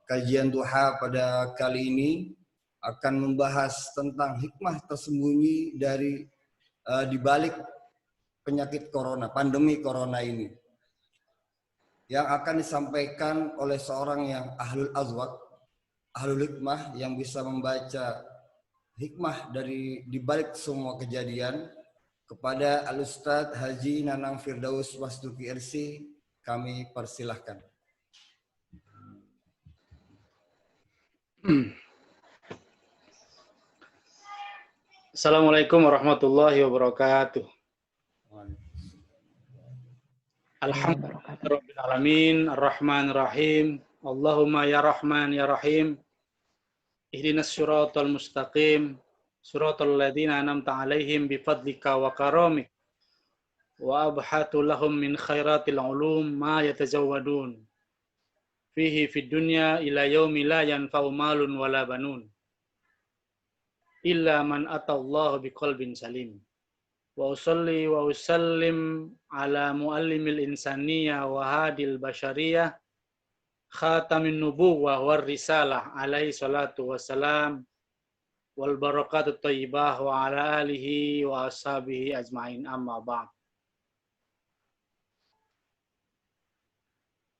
Kajian duha pada kali ini akan membahas tentang hikmah tersembunyi dari di balik penyakit corona, pandemi corona ini, yang akan disampaikan oleh seorang yang ahlul azwaq, ahlul hikmah, yang bisa membaca hikmah dari di balik semua kejadian. Kepada Al-Ustadz Haji Nanang Firdaus Wasduki RC, kami persilahkan. Assalamualaikum warahmatullahi wabarakatuh. Alhamdulillahirabbil alamin, arrahmanir rahim. Allahumma ya rahman ya rahim. Ihdinas siratal mustaqim, siratal ladzina an'amta 'alaihim bifadlika wa karamik. Wa abhatu lahum min khairatil ulum ma yatazawwadun. Fihi fid dunya ila yaumi la yanfa'u malun wala banun. Illa man atallaha biqalbin salim. Wa usalli wa usallim ala muallimil insaniyah wa hadil bashariyah khatamin nubuwah war risalah alaihi salatu wassalam wal barakatut thayyibah wa ala alihi wa ashabihi ajmain, amma ba'd.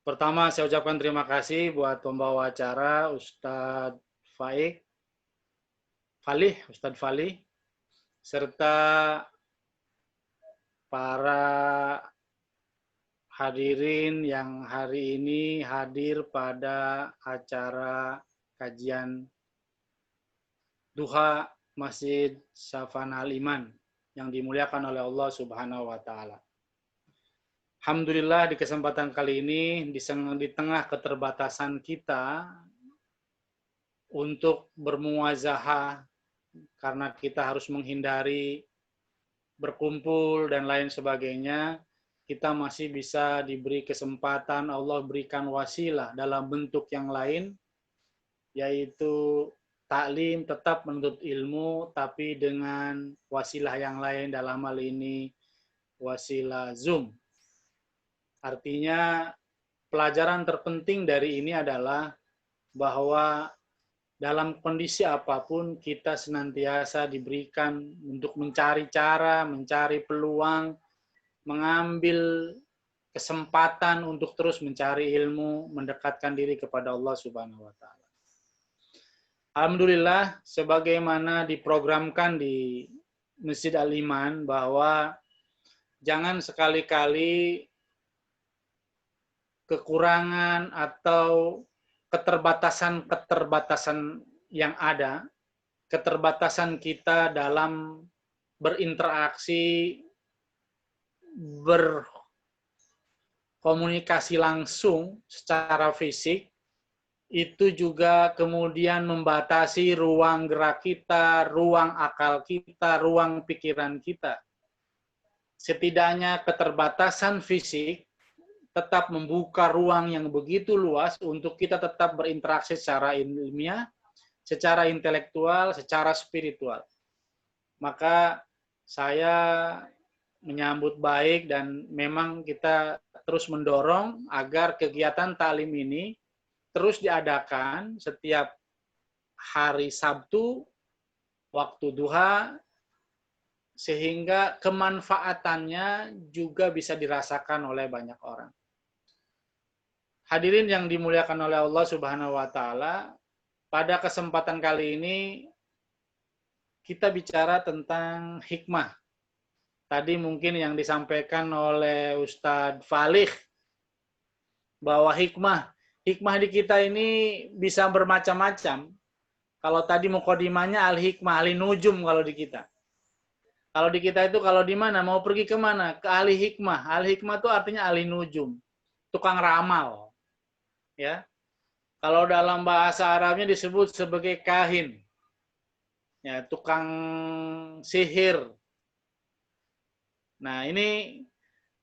Pertama, saya ucapkan terima kasih buat pembawa acara Ustadz Falih, serta para hadirin yang hari ini hadir pada acara kajian duha Masjid Safana Al-Iman yang dimuliakan oleh Allah Subhanahu wa Ta'ala. Alhamdulillah, di kesempatan kali ini di tengah keterbatasan kita untuk bermuazahah karena kita harus menghindari berkumpul dan lain sebagainya, kita masih bisa diberi kesempatan, Allah berikan wasilah dalam bentuk yang lain, yaitu taklim, tetap menuntut ilmu, tapi dengan wasilah yang lain, dalam hal ini wasilah Zoom. Artinya pelajaran terpenting dari ini adalah bahwa dalam kondisi apapun kita senantiasa diberikan untuk mencari cara, mencari peluang, mengambil kesempatan untuk terus mencari ilmu, mendekatkan diri kepada Allah Subhanahu wa Ta'ala. Alhamdulillah, sebagaimana diprogramkan di Masjid Al-Iman, bahwa jangan sekali-kali kekurangan atau keterbatasan yang ada, keterbatasan kita dalam berinteraksi, berkomunikasi langsung secara fisik, itu juga kemudian membatasi ruang gerak kita, ruang akal kita, ruang pikiran kita. Setidaknya keterbatasan fisik tetap membuka ruang yang begitu luas untuk kita tetap berinteraksi secara ilmiah, secara intelektual, secara spiritual. Maka saya menyambut baik dan memang kita terus mendorong agar kegiatan taklim ini terus diadakan setiap hari Sabtu, waktu duha, sehingga kemanfaatannya juga bisa dirasakan oleh banyak orang. Hadirin yang dimuliakan oleh Allah Subhanahu wa Ta'ala, pada kesempatan kali ini kita bicara tentang hikmah. Tadi mungkin yang disampaikan oleh Ustadz Falih bahwa hikmah di kita ini bisa bermacam-macam. Kalau tadi mukadimahnya al-hikmah, ahli nujum kalau di kita. Kalau di kita itu kalau di mana mau pergi ke mana? Ke ahli hikmah. Ahli hikmah itu artinya ahli nujum, tukang ramal. Ya, kalau dalam bahasa Arabnya disebut sebagai kahin, ya, tukang sihir. Nah ini,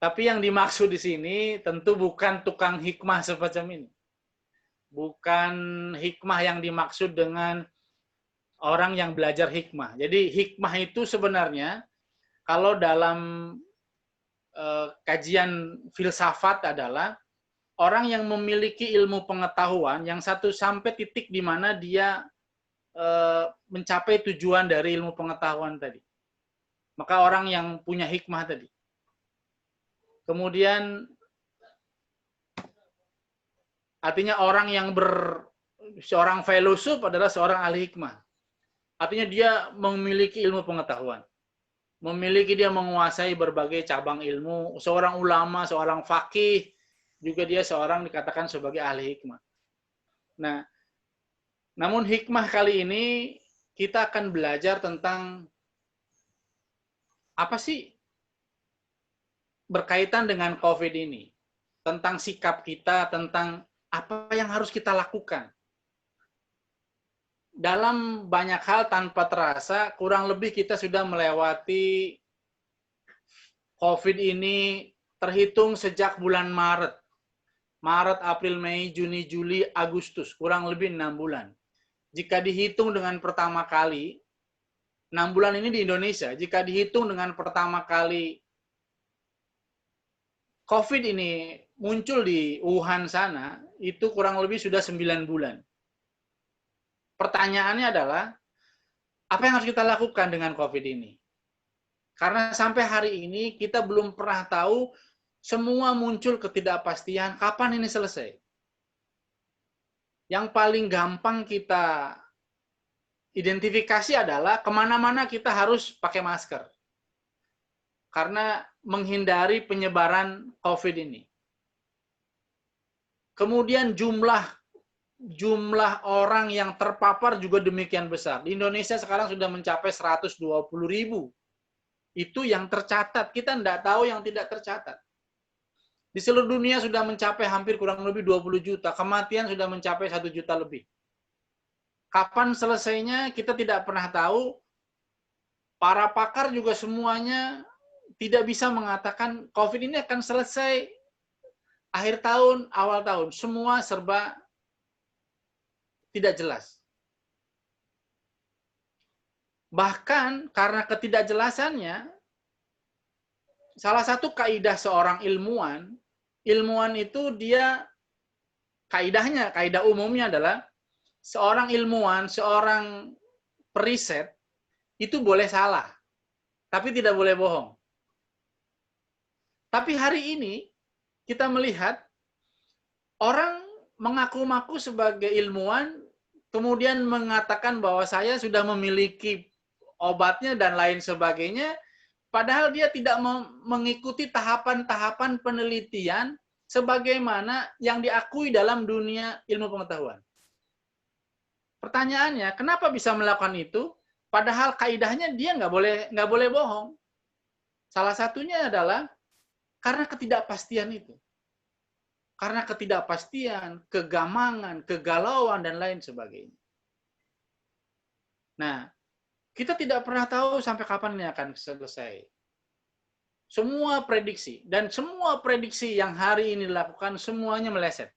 tapi yang dimaksud di sini tentu bukan tukang hikmah semacam ini, bukan hikmah yang dimaksud dengan orang yang belajar hikmah. Jadi hikmah itu sebenarnya kalau dalam kajian filsafat adalah orang yang memiliki ilmu pengetahuan yang satu sampai titik di mana dia mencapai tujuan dari ilmu pengetahuan tadi. Maka orang yang punya hikmah tadi. Kemudian artinya orang yang seorang filosof adalah seorang ahli hikmah. Artinya dia memiliki ilmu pengetahuan. Memiliki, dia menguasai berbagai cabang ilmu. Seorang ulama, seorang faqih, juga dia seorang dikatakan sebagai ahli hikmah. Nah, namun hikmah kali ini kita akan belajar tentang apa sih berkaitan dengan COVID ini. Tentang sikap kita, tentang apa yang harus kita lakukan. Dalam banyak hal tanpa terasa, kurang lebih kita sudah melewati COVID ini terhitung sejak bulan Maret. Maret, April, Mei, Juni, Juli, Agustus. Kurang lebih 6 bulan. Jika dihitung dengan pertama kali, 6 bulan ini di Indonesia, jika dihitung dengan pertama kali COVID ini muncul di Wuhan sana, itu kurang lebih sudah 9 bulan. Pertanyaannya adalah, apa yang harus kita lakukan dengan COVID ini? Karena sampai hari ini kita belum pernah tahu, semua muncul ketidakpastian kapan ini selesai. Yang paling gampang kita identifikasi adalah kemana-mana kita harus pakai masker. Karena menghindari penyebaran COVID ini. Kemudian jumlah orang yang terpapar juga demikian besar. Di Indonesia sekarang sudah mencapai 120.000. Itu yang tercatat. Kita tidak tahu yang tidak tercatat. Di seluruh dunia sudah mencapai hampir kurang lebih 20 juta. Kematian sudah mencapai 1 juta lebih. Kapan selesainya kita tidak pernah tahu. Para pakar juga semuanya tidak bisa mengatakan COVID ini akan selesai akhir tahun, awal tahun. Semua serba tidak jelas. Bahkan karena ketidakjelasannya, salah satu kaidah seorang ilmuwan itu dia kaidah umumnya adalah seorang ilmuwan, seorang periset itu boleh salah, tapi tidak boleh bohong. Tapi hari ini kita melihat orang mengaku-ngaku sebagai ilmuwan, kemudian mengatakan bahwa saya sudah memiliki obatnya dan lain sebagainya, padahal dia tidak mengikuti tahapan-tahapan penelitian sebagaimana yang diakui dalam dunia ilmu pengetahuan. Pertanyaannya, kenapa bisa melakukan itu? Padahal kaidahnya dia nggak boleh bohong. Salah satunya adalah karena ketidakpastian itu. Karena ketidakpastian, kegamangan, kegalauan, dan lain sebagainya. Nah, kita tidak pernah tahu sampai kapan ini akan selesai. Semua prediksi, dan semua prediksi yang hari ini dilakukan, semuanya meleset.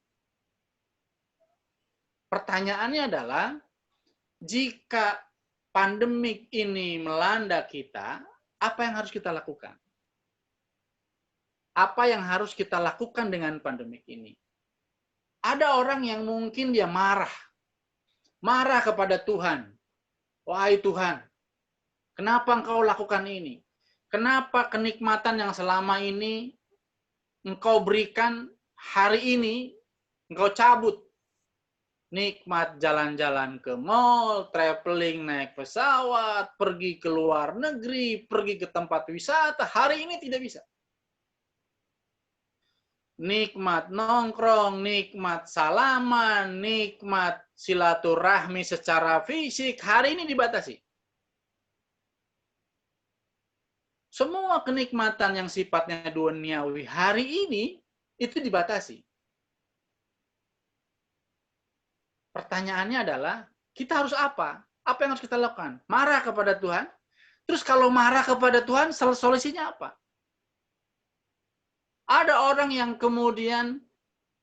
Pertanyaannya adalah, jika pandemik ini melanda kita, apa yang harus kita lakukan? Apa yang harus kita lakukan dengan pandemik ini? Ada orang yang mungkin dia marah kepada Tuhan. Wahai Tuhan, kenapa Engkau lakukan ini? Kenapa kenikmatan yang selama ini Engkau berikan hari ini, Engkau cabut? Nikmat jalan-jalan ke mall, traveling naik pesawat, pergi ke luar negeri, pergi ke tempat wisata, hari ini tidak bisa. Nikmat nongkrong, nikmat salaman, nikmat silaturahmi secara fisik, hari ini dibatasi. Semua kenikmatan yang sifatnya duniawi hari ini itu dibatasi. Pertanyaannya adalah, kita harus apa? Apa yang harus kita lakukan? Marah kepada Tuhan? Terus kalau marah kepada Tuhan, solusinya apa? Ada orang yang kemudian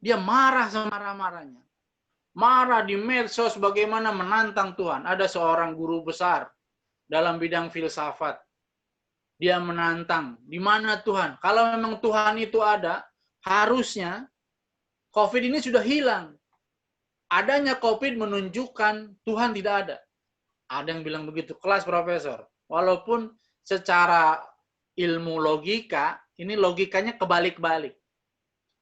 dia marah semarah-marahnya. Marah di medsos bagaimana menantang Tuhan. Ada seorang guru besar dalam bidang filsafat. Dia menantang, di mana Tuhan? Kalau memang Tuhan itu ada, harusnya COVID ini sudah hilang. Adanya COVID menunjukkan Tuhan tidak ada. Ada yang bilang begitu, kelas profesor. Walaupun secara ilmu logika, ini logikanya kebalik-balik.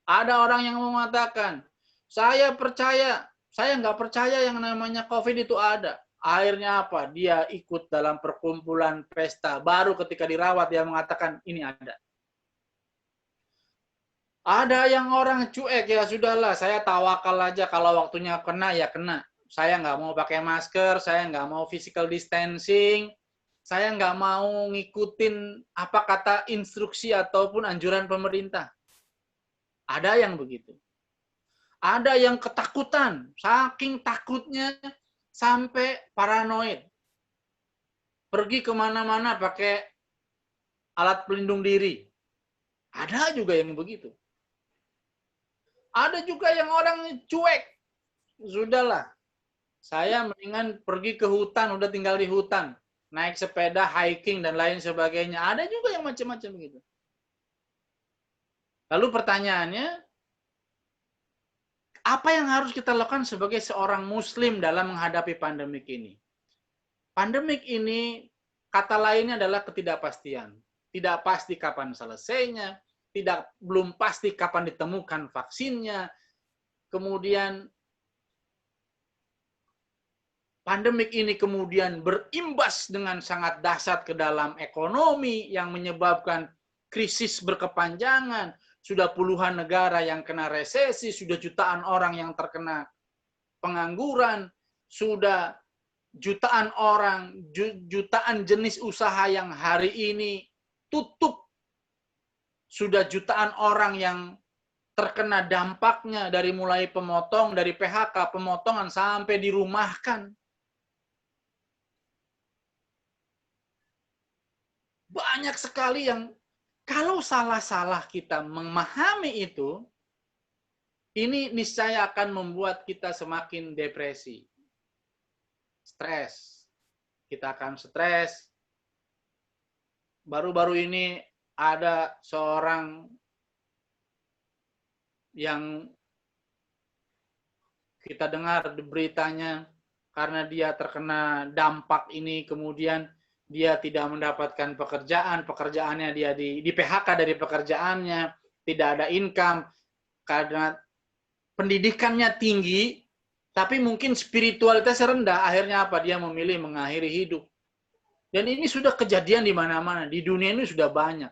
Ada orang yang mengatakan, saya percaya, saya nggak percaya yang namanya COVID itu ada. Akhirnya apa? Dia ikut dalam perkumpulan pesta. Baru ketika dirawat dia mengatakan ini ada. Ada yang orang cuek, ya sudahlah, saya tawakal aja kalau waktunya kena ya kena. Saya nggak mau pakai masker, saya nggak mau physical distancing, saya nggak mau ngikutin apa kata instruksi ataupun anjuran pemerintah. Ada yang begitu. Ada yang ketakutan, saking takutnya sampai paranoid. Pergi kemana-mana pakai alat pelindung diri. Ada juga yang begitu. Ada juga yang orang cuek. Sudahlah, saya mendingan pergi ke hutan, udah tinggal di hutan. Naik sepeda, hiking, dan lain sebagainya. Ada juga yang macam-macam begitu. Lalu pertanyaannya, apa yang harus kita lakukan sebagai seorang muslim dalam menghadapi pandemik ini? Pandemik ini, kata lainnya adalah ketidakpastian. Tidak pasti kapan selesainya, belum pasti kapan ditemukan vaksinnya. Kemudian pandemik ini kemudian berimbas dengan sangat dahsyat ke dalam ekonomi yang menyebabkan krisis berkepanjangan. Sudah puluhan negara yang kena resesi, sudah jutaan orang yang terkena pengangguran, sudah jutaan orang, jutaan jenis usaha yang hari ini tutup. Sudah jutaan orang yang terkena dampaknya dari mulai dari PHK, pemotongan sampai dirumahkan. Banyak sekali yang kalau salah-salah kita memahami itu, ini niscaya akan membuat kita semakin depresi. Stres. Kita akan stres. Baru-baru ini ada seorang yang kita dengar beritanya karena dia terkena dampak ini, kemudian dia tidak mendapatkan pekerjaan, pekerjaannya dia di PHK dari pekerjaannya, tidak ada income, karena pendidikannya tinggi, tapi mungkin spiritualitasnya rendah, akhirnya apa? Dia memilih mengakhiri hidup. Dan ini sudah kejadian di mana-mana, di dunia ini sudah banyak.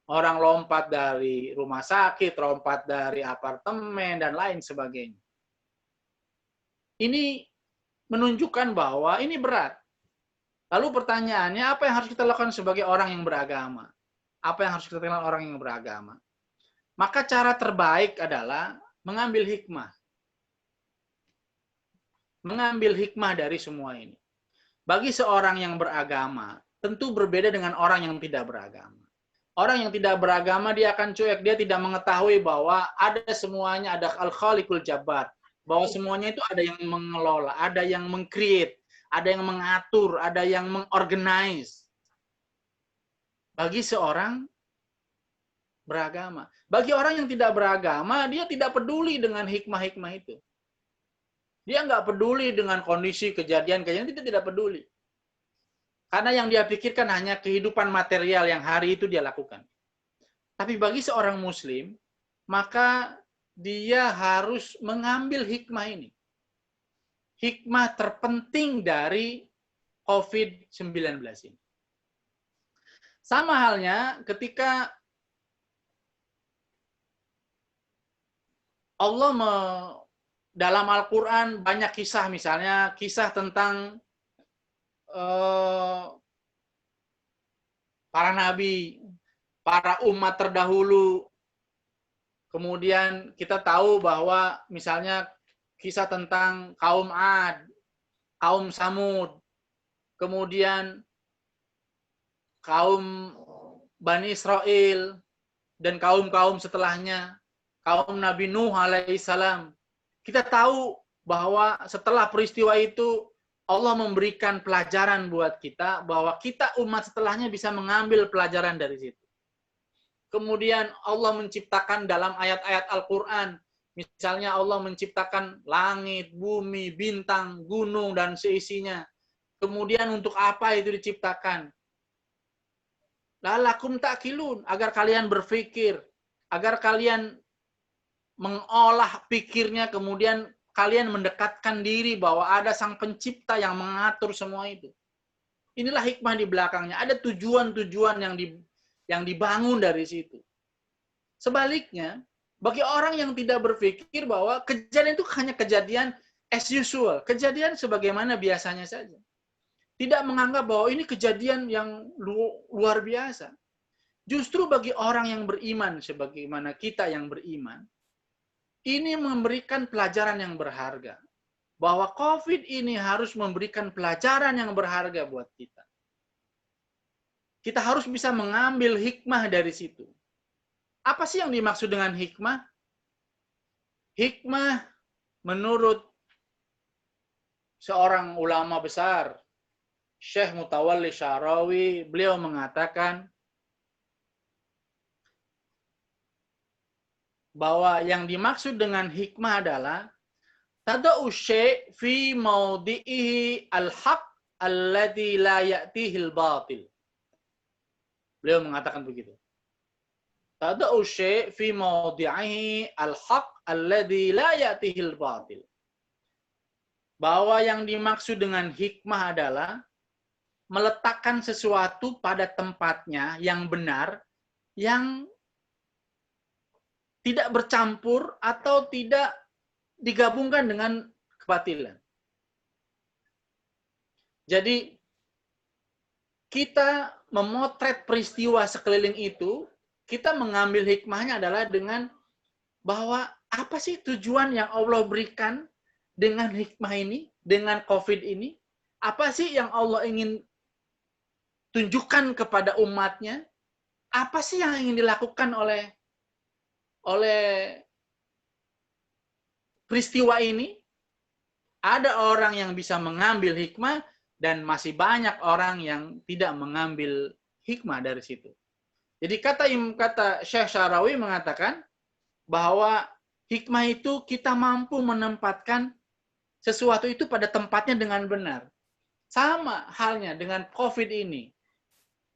Orang lompat dari rumah sakit, lompat dari apartemen, dan lain sebagainya. Ini menunjukkan bahwa ini berat. Lalu pertanyaannya, apa yang harus kita lakukan sebagai orang yang beragama? Apa yang harus kita lakukan orang yang beragama? Maka cara terbaik adalah mengambil hikmah. Mengambil hikmah dari semua ini. Bagi seorang yang beragama, tentu berbeda dengan orang yang tidak beragama. Orang yang tidak beragama, dia akan cuek. Dia tidak mengetahui bahwa ada semuanya, ada al-khaliqul jabbar. Bahwa semuanya itu ada yang mengelola, ada yang meng-create, ada yang mengatur, ada yang mengorganize. Bagi seorang beragama. Bagi orang yang tidak beragama, dia tidak peduli dengan hikmah-hikmah itu. Dia nggak peduli dengan kondisi kejadian-kejadian, itu tidak peduli. Karena yang dia pikirkan hanya kehidupan material yang hari itu dia lakukan. Tapi bagi seorang muslim, maka dia harus mengambil hikmah ini. Hikmah terpenting dari COVID-19 ini. Sama halnya ketika Allah dalam Al-Quran banyak kisah, misalnya kisah tentang para nabi, para umat terdahulu. Kemudian kita tahu bahwa misalnya kisah tentang kaum Ad, kaum Samud, kemudian kaum Bani Israel, dan kaum-kaum setelahnya, kaum Nabi Nuh alaihissalam. Kita tahu bahwa setelah peristiwa itu Allah memberikan pelajaran buat kita, bahwa kita umat setelahnya bisa mengambil pelajaran dari situ. Kemudian Allah menciptakan dalam ayat-ayat Al-Quran Misalnya Allah menciptakan langit, bumi, bintang, gunung, dan seisinya. Kemudian untuk apa itu diciptakan? Lalakum ta'kilun, agar kalian berpikir, agar kalian mengolah pikirnya, kemudian kalian mendekatkan diri bahwa ada sang pencipta yang mengatur semua itu. Inilah hikmah di belakangnya. Ada tujuan-tujuan yang dibangun dari situ. Sebaliknya, bagi orang yang tidak berpikir bahwa kejadian itu hanya kejadian as usual, kejadian sebagaimana biasanya saja. Tidak menganggap bahwa ini kejadian yang luar biasa. Justru bagi orang yang beriman, sebagaimana kita yang beriman, ini memberikan pelajaran yang berharga. Bahwa COVID ini harus memberikan pelajaran yang berharga buat kita. Kita harus bisa mengambil hikmah dari situ. Apa sih yang dimaksud dengan hikmah? Hikmah menurut seorang ulama besar, Syekh Mutawalli Sya'rawi, beliau mengatakan bahwa yang dimaksud dengan hikmah adalah tada'u syai' fi mawdi'ihi al-haq alladhi la ya'tihi al-batil. Beliau mengatakan begitu. Tada'u syai' fi mawdi'ihi al-haq alladhi la ya'tihi al-batil. Bahwa yang dimaksud dengan hikmah adalah meletakkan sesuatu pada tempatnya yang benar, yang tidak bercampur atau tidak digabungkan dengan kebatilan. Jadi, kita memotret peristiwa sekeliling itu, kita mengambil hikmahnya adalah dengan bahwa apa sih tujuan yang Allah berikan dengan hikmah ini, dengan COVID ini? Apa sih yang Allah ingin tunjukkan kepada umatnya? Apa sih yang ingin dilakukan oleh peristiwa ini? Ada orang yang bisa mengambil hikmah dan masih banyak orang yang tidak mengambil hikmah dari situ. Jadi kata Syekh Sya'rawi mengatakan bahwa hikmah itu kita mampu menempatkan sesuatu itu pada tempatnya dengan benar. Sama halnya dengan COVID ini.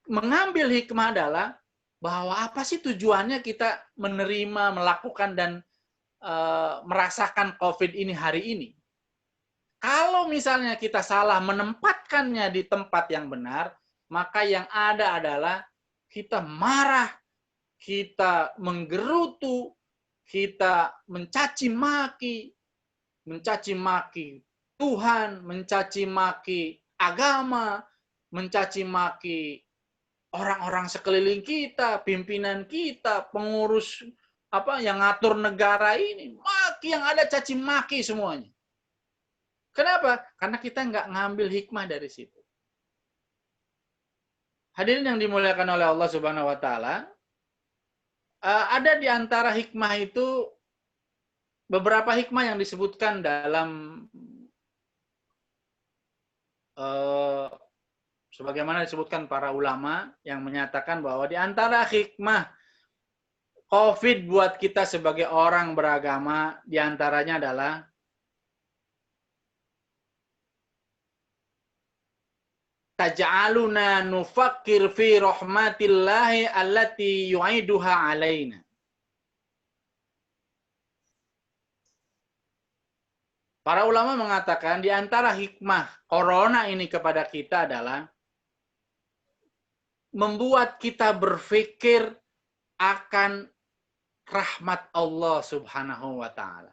Mengambil hikmah adalah bahwa apa sih tujuannya kita menerima, melakukan, dan merasakan COVID ini hari ini. Kalau misalnya kita salah menempatkannya di tempat yang benar, maka yang ada adalah kita marah, kita menggerutu, kita mencaci maki Tuhan, mencaci maki agama, mencaci maki orang-orang sekeliling kita, pimpinan kita, pengurus yang ngatur negara ini, maki yang ada caci maki semuanya. Kenapa? Karena kita nggak ngambil hikmah dari situ. Hadirin yang dimuliakan oleh Allah Subhanahu wa taala, ada di antara hikmah itu beberapa hikmah yang disebutkan dalam sebagaimana disebutkan para ulama yang menyatakan bahwa di antara hikmah COVID buat kita sebagai orang beragama, di antaranya adalah taj'aluna nufakkir fi rahmatillahi allati yu'iduha alaina. Para ulama mengatakan di antara hikmah corona ini kepada kita adalah membuat kita berpikir akan rahmat Allah Subhanahu wa taala.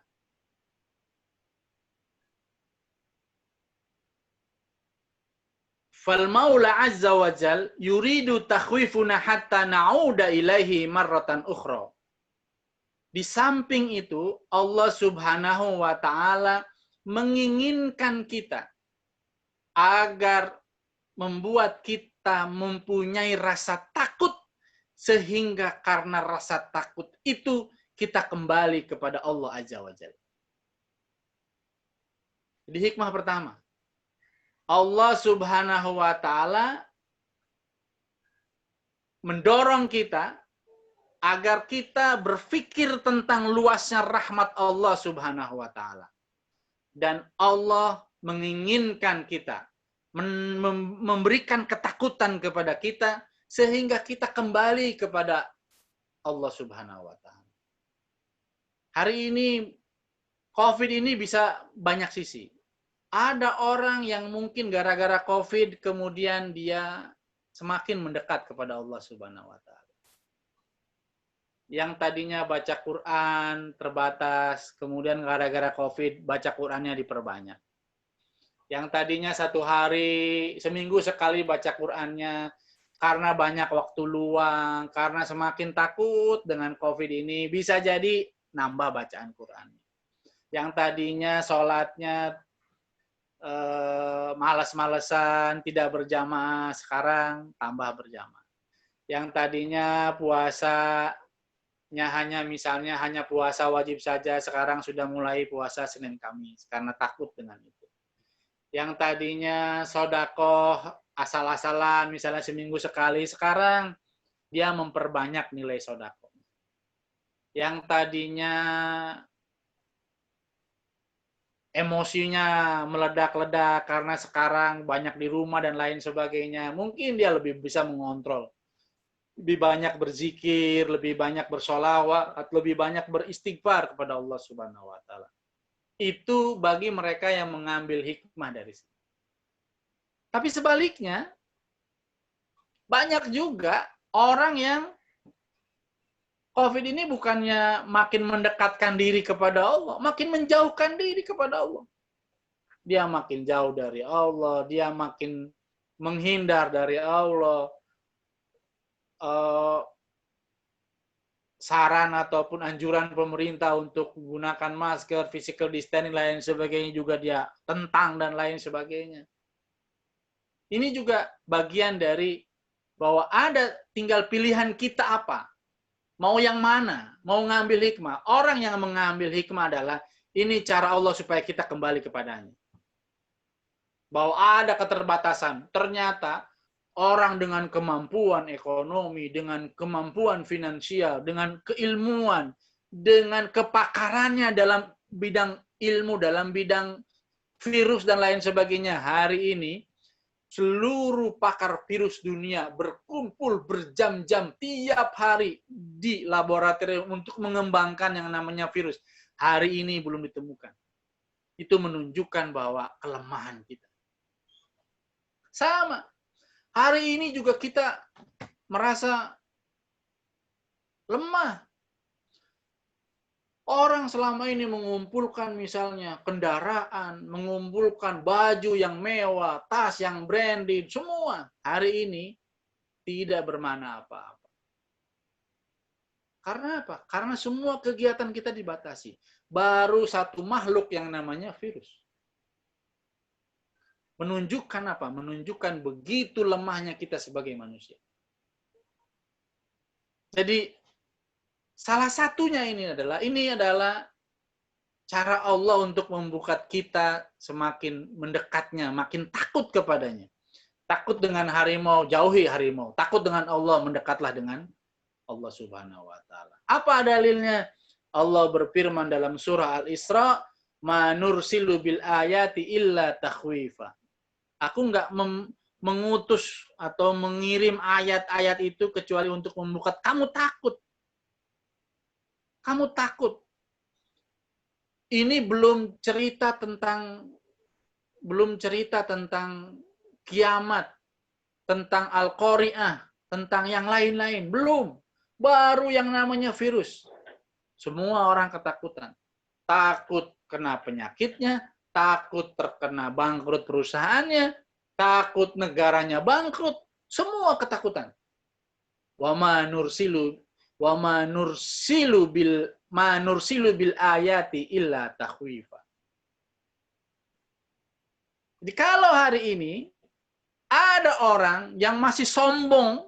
Fal Maula Azza wa Jal yuridu takhwifuna hatta na'uda ilaihi marratan ukhra. Di samping itu, Allah Subhanahu wa taala menginginkan kita agar membuat kita mempunyai rasa takut, sehingga karena rasa takut itu kita kembali kepada Allah Azza wa Jalla. Jadi hikmah pertama, Allah Subhanahu wa taala mendorong kita agar kita berpikir tentang luasnya rahmat Allah Subhanahu wa taala. Dan Allah menginginkan kita, memberikan ketakutan kepada kita sehingga kita kembali kepada Allah Subhanahu wa taala. Hari ini COVID ini bisa banyak sisi. Ada orang yang mungkin gara-gara COVID kemudian dia semakin mendekat kepada Allah Subhanahu wa taala. Yang tadinya baca Quran terbatas, kemudian gara-gara COVID baca Qurannya diperbanyak. Yang tadinya satu hari, seminggu sekali baca Qurannya, karena banyak waktu luang, karena semakin takut dengan COVID ini, bisa jadi nambah bacaan Qurannya. Yang tadinya sholatnya malas-malesan, tidak berjamaah, sekarang tambah berjamaah. Yang tadinya puasanya hanya puasa wajib saja, sekarang sudah mulai puasa Senin Kamis karena takut dengan itu. Yang tadinya sodakoh asal-asalan, misalnya seminggu sekali, sekarang dia memperbanyak nilai sodakoh. Yang tadinya emosinya meledak-ledak karena sekarang banyak di rumah dan lain sebagainya, mungkin dia lebih bisa mengontrol. Lebih banyak berzikir, lebih banyak bersolawat, lebih banyak beristighfar kepada Allah Subhanahu wa taala. Itu bagi mereka yang mengambil hikmah dari situ. Tapi sebaliknya, banyak juga orang yang COVID ini bukannya makin mendekatkan diri kepada Allah, makin menjauhkan diri kepada Allah. Dia makin jauh dari Allah, dia makin menghindar dari Allah. Saran ataupun anjuran pemerintah untuk menggunakan masker, physical distancing, lain sebagainya juga dia tentang dan lain sebagainya. Ini juga bagian dari bahwa ada tinggal pilihan kita apa. Mau yang mana? Mau ngambil hikmah. Orang yang mengambil hikmah adalah ini cara Allah supaya kita kembali kepadanya. Bahwa ada keterbatasan. Ternyata orang dengan kemampuan ekonomi, dengan kemampuan finansial, dengan keilmuan, dengan kepakarannya dalam bidang ilmu, dalam bidang virus dan lain sebagainya. Hari ini, seluruh pakar virus dunia berkumpul berjam-jam tiap hari di laboratorium untuk mengembangkan yang namanya virus. Hari ini belum ditemukan. Itu menunjukkan bahwa kelemahan kita. Sama. Hari ini juga kita merasa lemah. Orang selama ini mengumpulkan misalnya kendaraan, mengumpulkan baju yang mewah, tas yang branded, semua. Hari ini tidak bermakna apa-apa. Karena apa? Karena semua kegiatan kita dibatasi. Baru satu makhluk yang namanya virus. Menunjukkan apa? Menunjukkan begitu lemahnya kita sebagai manusia. Jadi salah satunya ini adalah cara Allah untuk membuka kita semakin mendekatnya, makin takut kepadanya. Takut dengan harimau, jauhi harimau. Takut dengan Allah, mendekatlah dengan Allah Subhanahu wa taala. Apa dalilnya? Allah berfirman dalam surah Al-Isra, "Ma nursilu bil ayati illa takhwifa." Aku enggak mengutus atau mengirim ayat-ayat itu kecuali untuk membuat kamu takut. Kamu takut. Ini belum cerita tentang kiamat, tentang Al-Qari'ah, tentang yang lain-lain. Belum. Baru yang namanya virus. Semua orang ketakutan. Takut kena penyakitnya, takut terkena bangkrut perusahaannya, takut negaranya bangkrut. Semua ketakutan. Wa ma nursilu bil ayati illa takhwifa. Jadi kalau hari ini ada orang yang masih sombong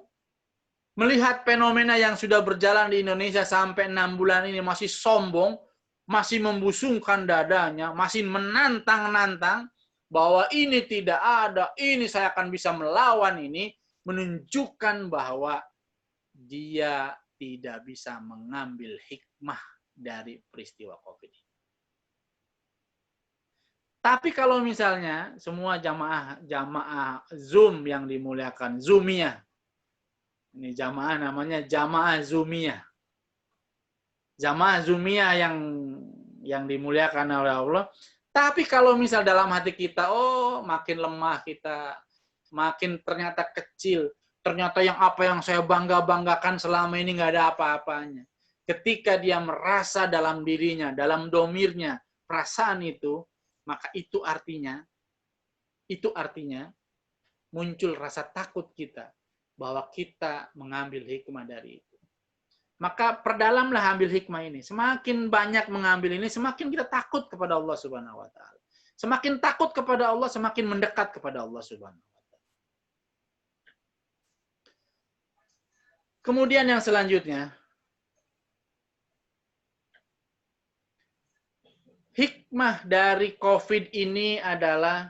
melihat fenomena yang sudah berjalan di Indonesia sampai 6 bulan ini, masih sombong, masih membusungkan dadanya, masih menantang-nantang bahwa ini tidak ada, ini saya akan bisa melawan ini, menunjukkan bahwa dia tidak bisa mengambil hikmah dari peristiwa COVID ini. Tapi kalau misalnya semua jamaah Zoom yang dimuliakan, Zoomiyah. Ini jamaah namanya jamaah Zoomiyah. Jamaah Zoomiyah yang dimuliakan oleh Allah. Tapi kalau misal dalam hati kita, oh makin lemah kita, makin ternyata kecil, ternyata apa yang saya bangga-banggakan selama ini nggak ada apa-apanya. Ketika dia merasa dalam dirinya, dalam domirnya, perasaan itu, maka itu artinya muncul rasa takut kita bahwa kita mengambil hikmah dari itu. Maka perdalamlah ambil hikmah ini. Semakin banyak mengambil ini, semakin kita takut kepada Allah Subhanahu wa taala. Semakin takut kepada Allah, semakin mendekat kepada Allah Subhanahu wa taala. Kemudian yang selanjutnya, hikmah dari COVID ini adalah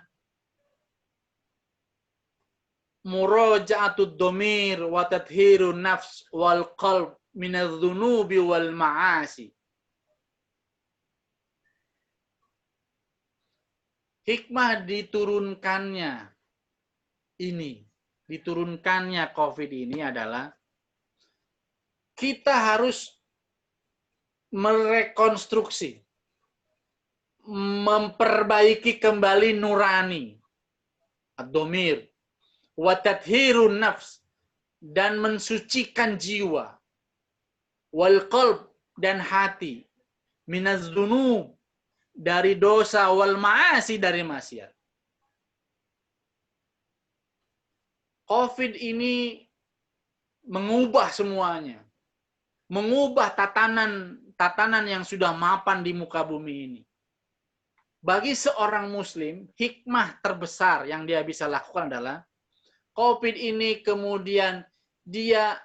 muraja'atud dhamir wa tathhirun nafs wal qalb minadz-dzunubi wal ma'asi. Hikmah diturunkannya COVID ini adalah kita harus merekonstruksi, memperbaiki kembali nurani, ad-dhamir, wa tathhirun nafs, dan mensucikan jiwa, wal qalb, dan hati, minaz-dzunub, dari dosa, wal ma'asi, dari maksiat. COVID ini mengubah semuanya. Mengubah tatanan yang sudah mapan di muka bumi ini. Bagi seorang muslim, hikmah terbesar yang dia bisa lakukan adalah COVID ini kemudian dia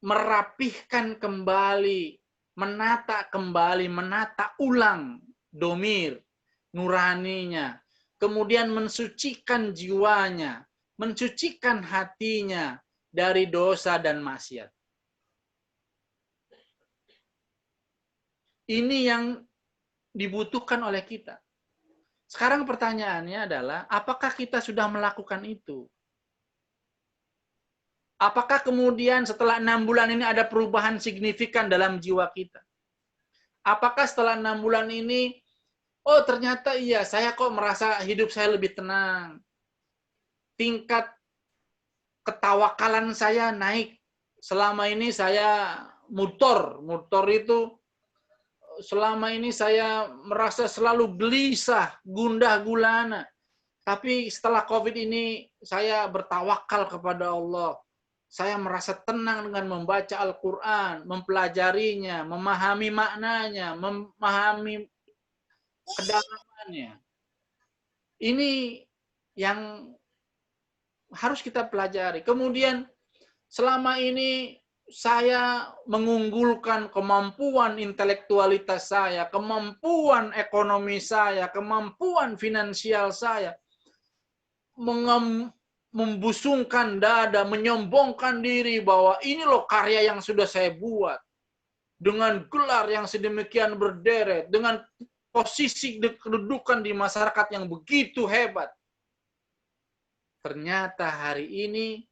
merapihkan kembali, menata ulang domir, nuraninya, kemudian mensucikan jiwanya, mensucikan hatinya dari dosa dan maksiat. Ini yang dibutuhkan oleh kita. Sekarang pertanyaannya adalah, apakah kita sudah melakukan itu? Apakah kemudian setelah 6 bulan ini ada perubahan signifikan dalam jiwa kita? Apakah setelah 6 bulan ini, oh ternyata iya, saya kok merasa hidup saya lebih tenang. Tingkat ketawakalan saya naik. Selama ini saya mutor itu selama ini saya merasa selalu gelisah, gundah gulana. Tapi setelah COVID ini saya bertawakal kepada Allah. Saya merasa tenang dengan membaca Al-Quran, mempelajarinya, memahami maknanya, memahami kedalamannya. Ini yang harus kita pelajari. Kemudian selama ini saya mengunggulkan kemampuan intelektualitas saya, kemampuan ekonomi saya, kemampuan finansial saya, membusungkan dada, menyombongkan diri bahwa ini loh karya yang sudah saya buat. Dengan gelar yang sedemikian berderet, dengan posisi kedudukan di masyarakat yang begitu hebat. Ternyata hari ini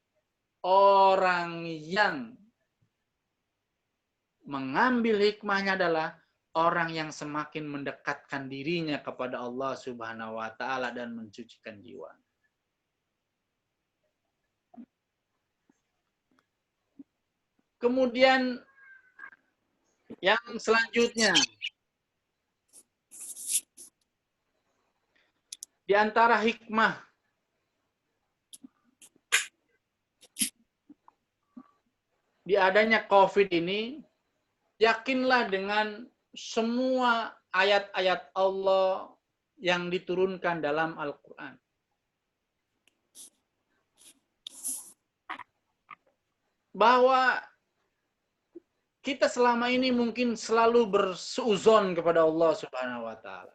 orang yang mengambil hikmahnya adalah orang yang semakin mendekatkan dirinya kepada Allah Subhanahu wa taala dan mensucikan jiwa. Kemudian yang selanjutnya, di antara hikmah di adanya COVID ini, yakinlah dengan semua ayat-ayat Allah yang diturunkan dalam Al-Quran. Bahwa kita selama ini mungkin selalu bersuuzon kepada Allah Subhanahu wa taala.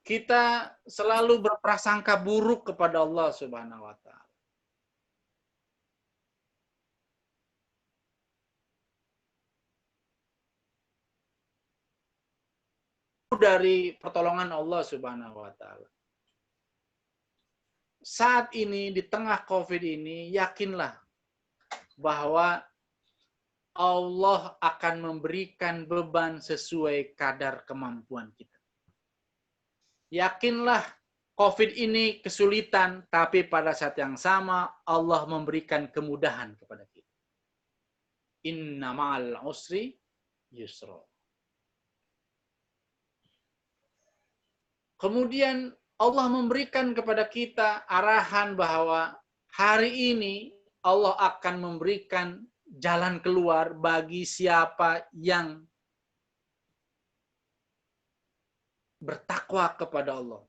Kita selalu berprasangka buruk kepada Allah Subhanahu wa taala. dari pertolongan Allah Subhanahu wa taala. Saat ini di tengah Covid ini, yakinlah bahwa Allah akan memberikan beban sesuai kadar kemampuan kita. Yakinlah Covid ini kesulitan, tapi pada saat yang sama Allah memberikan kemudahan kepada kita. Inna ma'al usri yusra. Kemudian Allah memberikan kepada kita arahan bahwa hari ini Allah akan memberikan jalan keluar bagi siapa yang bertakwa kepada Allah.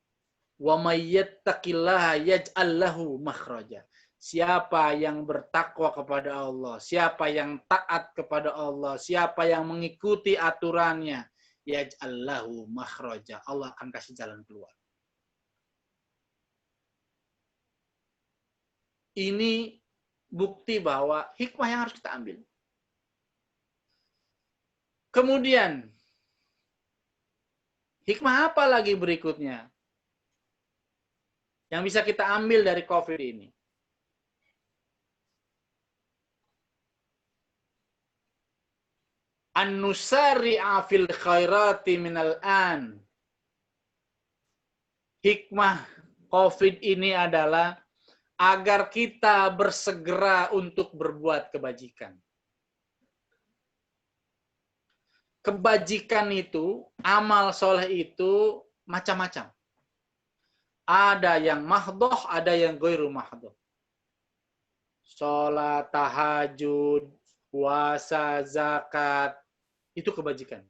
Wa may yattaqillaha yaj'al lahu makhraja. Siapa yang bertakwa kepada Allah, siapa yang taat kepada Allah, siapa yang mengikuti aturannya, yaj'al lahu makhraja. Allah akan kasih jalan keluar. Ini bukti bahwa hikmah yang harus kita ambil. Kemudian, hikmah apa lagi berikutnya yang bisa kita ambil dari Covid ini? An-nusari'a fil khairati minal an. Hikmah Covid ini adalah agar kita bersegera untuk berbuat kebajikan. Kebajikan itu, amal soleh itu macam-macam. Ada yang mahdoh, ada yang ghairu mahdoh. Sholat, tahajud, puasa, zakat, itu kebajikan.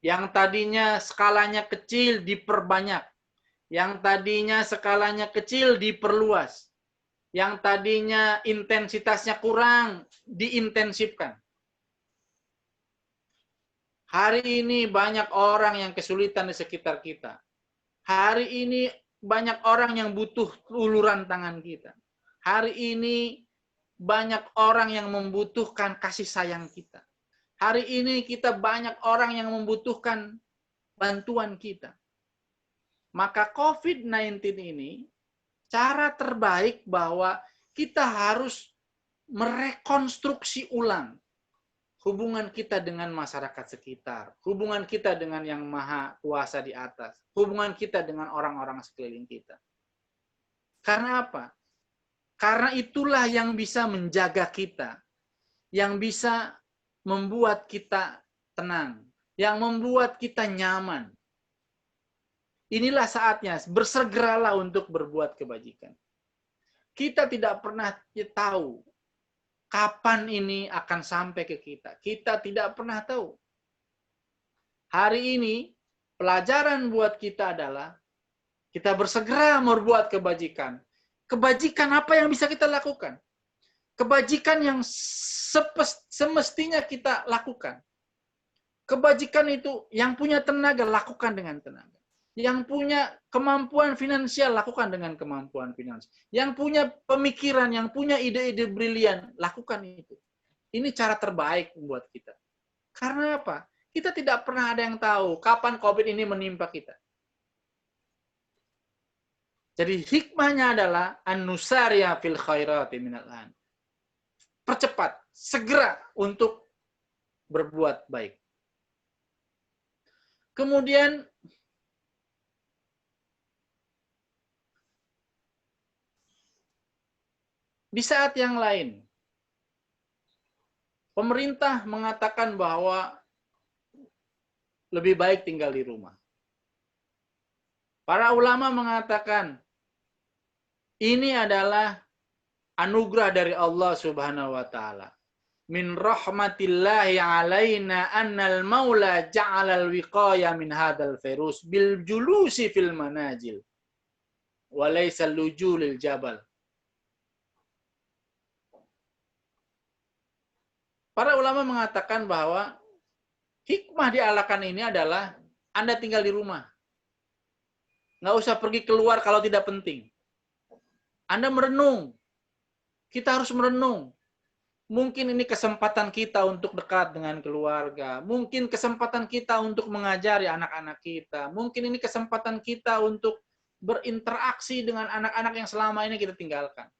Yang tadinya skalanya kecil diperbanyak. Yang tadinya skalanya kecil diperluas. Yang tadinya intensitasnya kurang, diintensifkan. Hari ini banyak orang yang kesulitan di sekitar kita. Hari ini banyak orang yang butuh uluran tangan kita. Hari ini banyak orang yang membutuhkan kasih sayang kita. Hari ini kita banyak orang yang membutuhkan bantuan kita. Maka COVID-19 ini cara terbaik bahwa kita harus merekonstruksi ulang hubungan kita dengan masyarakat sekitar, hubungan kita dengan yang maha kuasa di atas, hubungan kita dengan orang-orang sekeliling kita. Karena apa? Karena itulah yang bisa menjaga kita, yang bisa membuat kita tenang, yang membuat kita nyaman. Inilah saatnya, bersegeralah untuk berbuat kebajikan. Kita tidak pernah tahu kapan ini akan sampai ke kita. Kita tidak pernah tahu. Hari ini, pelajaran buat kita adalah kita bersegera berbuat kebajikan. Kebajikan apa yang bisa kita lakukan? Kebajikan yang semestinya kita lakukan. Kebajikan itu yang punya tenaga, lakukan dengan tenaga. Yang punya kemampuan finansial, lakukan dengan kemampuan finansial. Yang punya pemikiran, yang punya ide-ide brilian, lakukan itu. Ini cara terbaik buat kita. Karena apa? Kita tidak pernah ada yang tahu kapan COVID ini menimpa kita. Jadi hikmahnya adalah an-nusariya fil khairati minal an. Percepat, segera untuk berbuat baik. Kemudian di saat yang lain, pemerintah mengatakan bahwa lebih baik tinggal di rumah. Para ulama mengatakan ini adalah anugerah dari Allah Subhanahu wa taala. Min rahmatillahi alaina annal maula ja'alal wiqaya min hadzal virus bil julusi fil manajil wa laysa lujulil jabal. Para ulama mengatakan bahwa hikmah dialakan ini adalah Anda tinggal di rumah. Nggak usah pergi keluar kalau tidak penting. Anda merenung. Kita harus merenung. Mungkin ini kesempatan kita untuk dekat dengan keluarga. Mungkin kesempatan kita untuk mengajari anak-anak kita. Mungkin ini kesempatan kita untuk berinteraksi dengan anak-anak yang selama ini kita tinggalkan.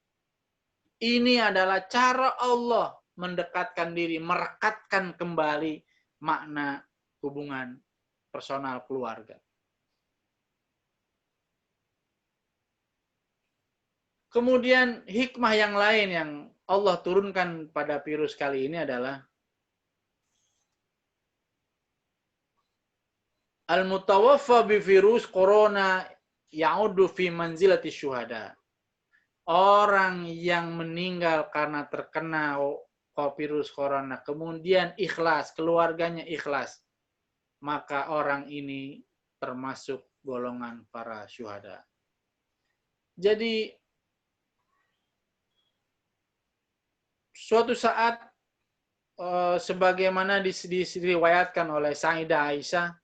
Ini adalah cara Allah mendekatkan diri, merekatkan kembali makna hubungan personal keluarga. Kemudian hikmah yang lain yang Allah turunkan pada virus kali ini adalah al-mutawaffa bi virus corona ya'udu fi manzilati syuhada. Orang yang meninggal karena terkena virus corona, kemudian ikhlas, keluarganya ikhlas, maka orang ini termasuk golongan para syuhada. Jadi, suatu saat, sebagaimana diriwayatkan oleh Sayyidah Aisyah,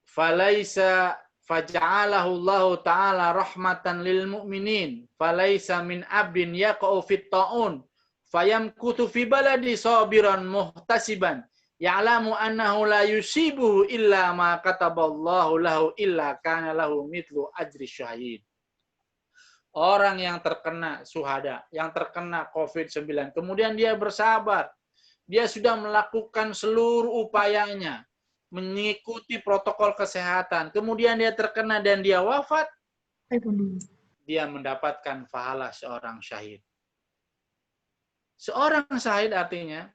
falaisa faja'alahu Allah Ta'ala rahmatan lil mu'minin falaisa min abdin yaqa'u fit ta'un fayamkuthu fi baladi sabiran muhtasiban ya'lamu annahu la yusibuhu illa ma kataballahu lahu illa kana lahu mithlu ajri syahid. Orang yang terkena syuhada, yang terkena COVID-19, kemudian dia bersabar, dia sudah melakukan seluruh upayanya, mengikuti protokol kesehatan, kemudian dia terkena dan dia wafat, dia mendapatkan pahala seorang syahid. Seorang syahid artinya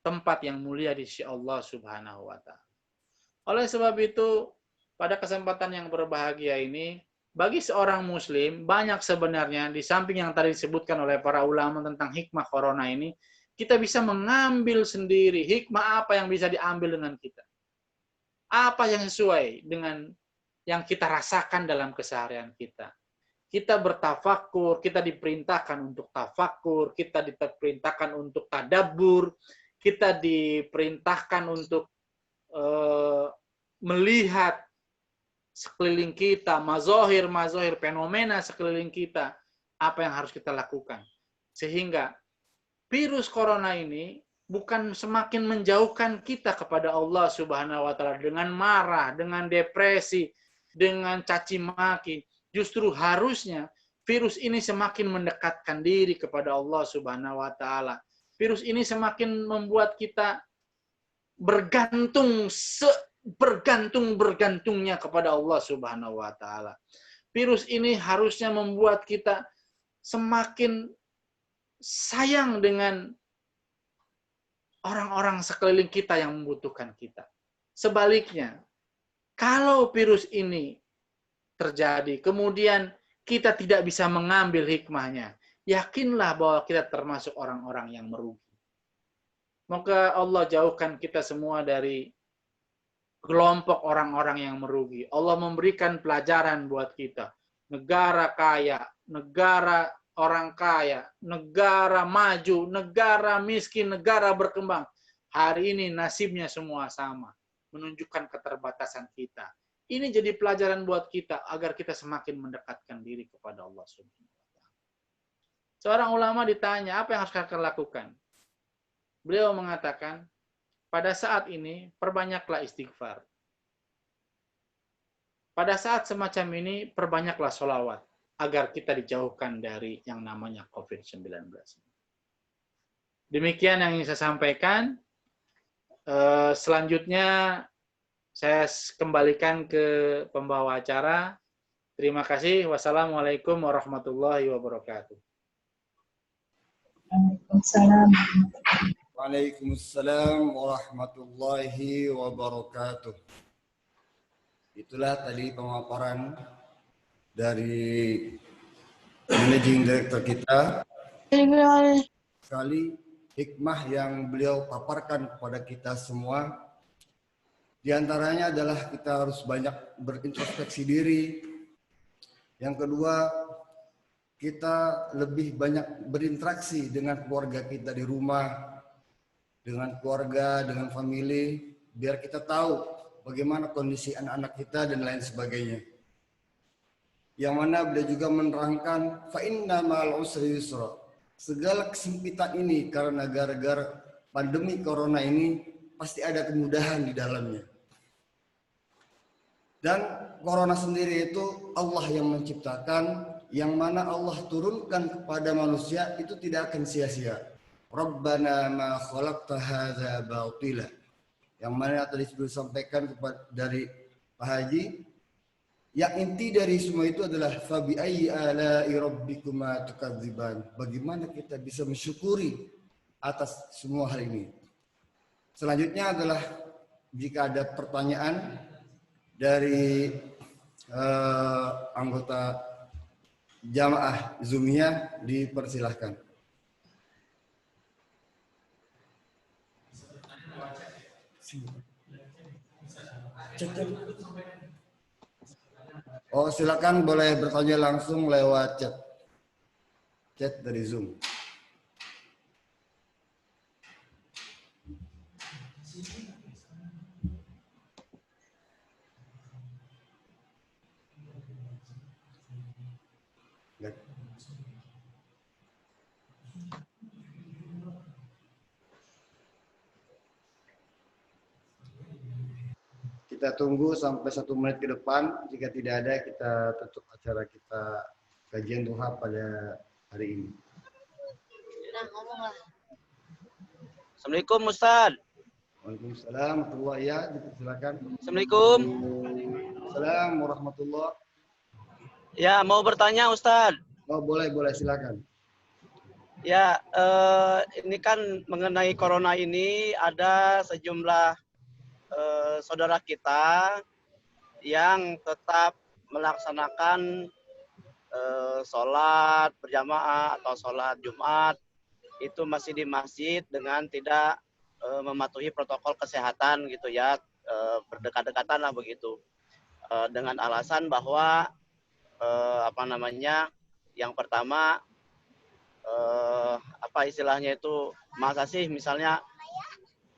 tempat yang mulia di sisi Allah Subhanahu wa Ta'ala. Oleh sebab itu, pada kesempatan yang berbahagia ini, bagi seorang muslim, banyak sebenarnya, di samping yang tadi disebutkan oleh para ulama tentang hikmah corona ini, kita bisa mengambil sendiri hikmah apa yang bisa diambil dengan kita. Apa yang sesuai dengan yang kita rasakan dalam keseharian kita. Kita bertafakur, kita diperintahkan untuk tafakur, kita diperintahkan untuk tadabbur, kita diperintahkan untuk melihat sekeliling kita, mazohir, fenomena sekeliling kita, apa yang harus kita lakukan. Sehingga virus corona ini bukan semakin menjauhkan kita kepada Allah Subhanahu wa Ta'ala dengan marah, dengan depresi, dengan caci maki. Justru harusnya virus ini semakin mendekatkan diri kepada Allah Subhanahu wa Ta'ala. Virus ini semakin membuat kita bergantungnya kepada Allah Subhanahu wa Ta'ala. Virus ini harusnya membuat kita semakin sayang dengan orang-orang sekeliling kita yang membutuhkan kita. Sebaliknya, kalau virus ini terjadi, kemudian kita tidak bisa mengambil hikmahnya, yakinlah bahwa kita termasuk orang-orang yang merugi. Moga Allah jauhkan kita semua dari kelompok orang-orang yang merugi. Allah memberikan pelajaran buat kita. Negara kaya, negara orang kaya, negara maju, negara miskin, negara berkembang. Hari ini nasibnya semua sama. Menunjukkan keterbatasan kita. Ini jadi pelajaran buat kita agar kita semakin mendekatkan diri kepada Allah Subhanahu wa Ta'ala. Seorang ulama ditanya, apa yang harus kita lakukan? Beliau mengatakan, pada saat ini, perbanyaklah istighfar. Pada saat semacam ini, perbanyaklah sholawat, agar kita dijauhkan dari yang namanya COVID-19. Demikian yang ingin saya sampaikan. Selanjutnya, saya kembalikan ke pembawa acara. Terima kasih. Wassalamualaikum warahmatullahi wabarakatuh. Waalaikumsalam. Waalaikumsalam warahmatullahi wabarakatuh. Itulah tadi pemaparan dari Managing Director kita. Sekali hikmah yang beliau paparkan kepada kita semua. Di antaranya adalah kita harus banyak berintrospeksi diri. Yang kedua, kita lebih banyak berinteraksi dengan keluarga kita di rumah, dengan keluarga, dengan family, biar kita tahu bagaimana kondisi anak-anak kita dan lain sebagainya. Yang mana beliau juga menerangkan fa inna ma'al usri yusra. segala kesempitan ini karena gara-gara pandemi corona ini pasti ada kemudahan di dalamnya. Dan corona sendiri itu Allah yang menciptakan, yang mana Allah turunkan kepada manusia itu tidak akan sia-sia. Rabbana ma khalaqta hadza batila. Yang mana tadi sudah disampaikan kepada dari Pak Haji, yang inti dari semua itu adalah fabi ayyi ala'i rabbikuma tukadziban. Bagaimana kita bisa mensyukuri atas semua hal ini. Selanjutnya adalah jika ada pertanyaan dari anggota jamaah Zoom-nya, dipersilahkan. Oh, silakan boleh bertanya langsung lewat chat dari Zoom. Kita tunggu sampai 1 menit ke depan. Jika tidak ada, kita tutup acara kita kajian duha pada hari ini. Nah, ngomonglah. Assalamualaikum Ustaz. Waalaikumsalam warahmatullahi wabarakatuh. Silakan. Assalamualaikum. Assalamualaikum warahmatullahi. Ya, mau bertanya Ustaz. Oh, boleh silakan. Ya, ini kan mengenai corona ini ada sejumlah saudara kita yang tetap melaksanakan sholat berjamaah atau sholat Jumat itu masih di masjid dengan tidak mematuhi protokol kesehatan gitu ya, berdekat-dekatan lah begitu, dengan alasan bahwa yang pertama apa istilahnya itu, masa sih misalnya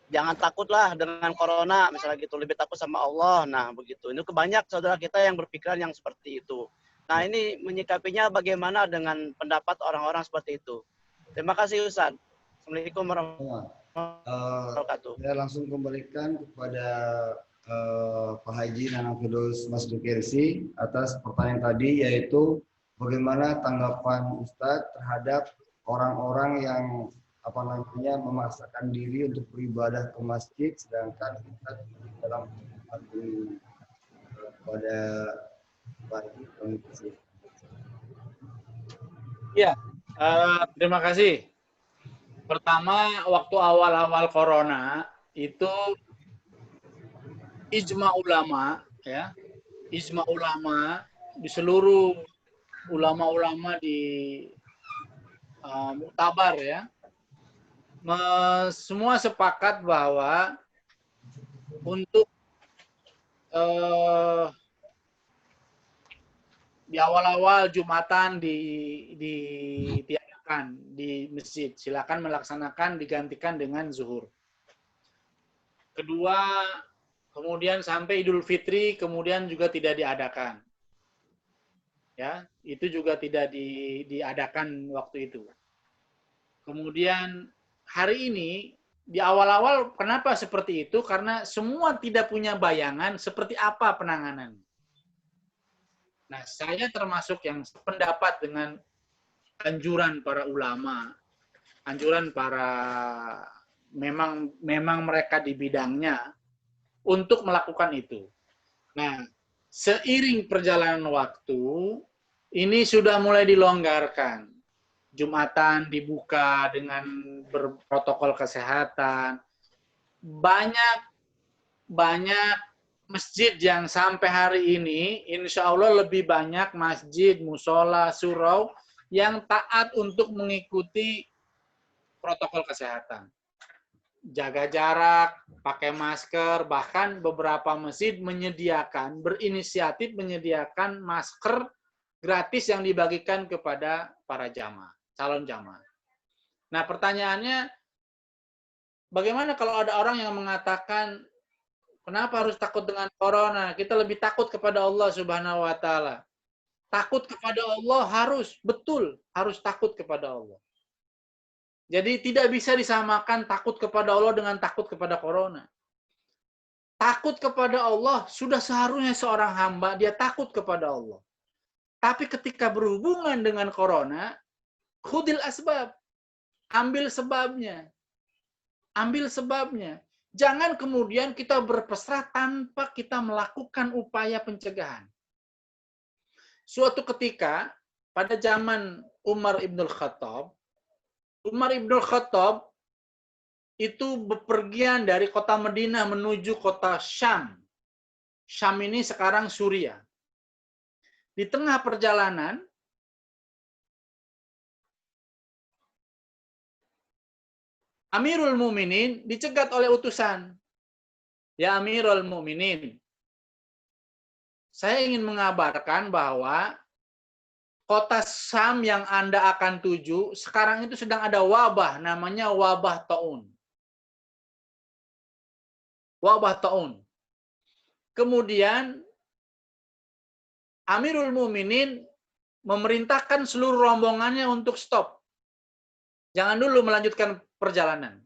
jangan takutlah dengan corona, misalnya gitu, lebih takut sama Allah. Nah, begitu. Ini kebanyak saudara kita yang berpikiran yang seperti itu. Nah, ini menyikapinya bagaimana dengan pendapat orang-orang seperti itu? Terima kasih, Ustaz. Assalamualaikum warahmatullahi wabarakatuh. Saya langsung kembalikan kepada Pak Haji Nanang Firdaus Mas Dukersi atas pertanyaan tadi, yaitu bagaimana tanggapan Ustadz terhadap orang-orang yang memaksakan diri untuk beribadah ke masjid, sedangkan kita dalam pada pagi. Ya, terima kasih. Pertama, waktu awal-awal corona itu ijma ulama, ya, ijma ulama di seluruh ulama-ulama di Muktabar, ya, semua sepakat bahwa untuk di awal-awal Jumatan ditiadakan di masjid, silakan melaksanakan, digantikan dengan zuhur. Kedua, kemudian sampai Idul Fitri kemudian juga tidak diadakan. Ya, itu juga tidak diadakan waktu itu. Kemudian hari ini di awal-awal kenapa seperti itu? Karena semua tidak punya bayangan seperti apa penanganan. Nah, saya termasuk yang sependapat dengan anjuran para ulama, anjuran para memang mereka di bidangnya untuk melakukan itu. Nah, seiring perjalanan waktu, ini sudah mulai dilonggarkan. Jumatan dibuka dengan berprotokol kesehatan. Banyak masjid yang sampai hari ini, insya Allah lebih banyak masjid, musola, surau yang taat untuk mengikuti protokol kesehatan. Jaga jarak, pakai masker, bahkan beberapa masjid berinisiatif menyediakan masker gratis yang dibagikan kepada para jamaah, calon jamaah. Nah, pertanyaannya, bagaimana kalau ada orang yang mengatakan, kenapa harus takut dengan corona? Kita lebih takut kepada Allah Subhanahu wa Ta'ala. Takut kepada Allah harus takut kepada Allah. Jadi tidak bisa disamakan takut kepada Allah dengan takut kepada corona. Takut kepada Allah sudah seharusnya seorang hamba dia takut kepada Allah. Tapi ketika berhubungan dengan corona, khudil asbab, ambil sebabnya. Ambil sebabnya. Jangan kemudian kita berpasrah tanpa kita melakukan upaya pencegahan. Suatu ketika pada zaman Umar Ibnul Khattab itu bepergian dari kota Madinah menuju kota Syam. Syam ini sekarang Suriah. Di tengah perjalanan, Amirul Mukminin dicegat oleh utusan. Ya Amirul Mukminin, saya ingin mengabarkan bahwa kota Syam yang Anda akan tuju, sekarang itu sedang ada wabah, namanya wabah taun. Wabah taun. Kemudian Amirul Mukminin memerintahkan seluruh rombongannya untuk stop. Jangan dulu melanjutkan perjalanan.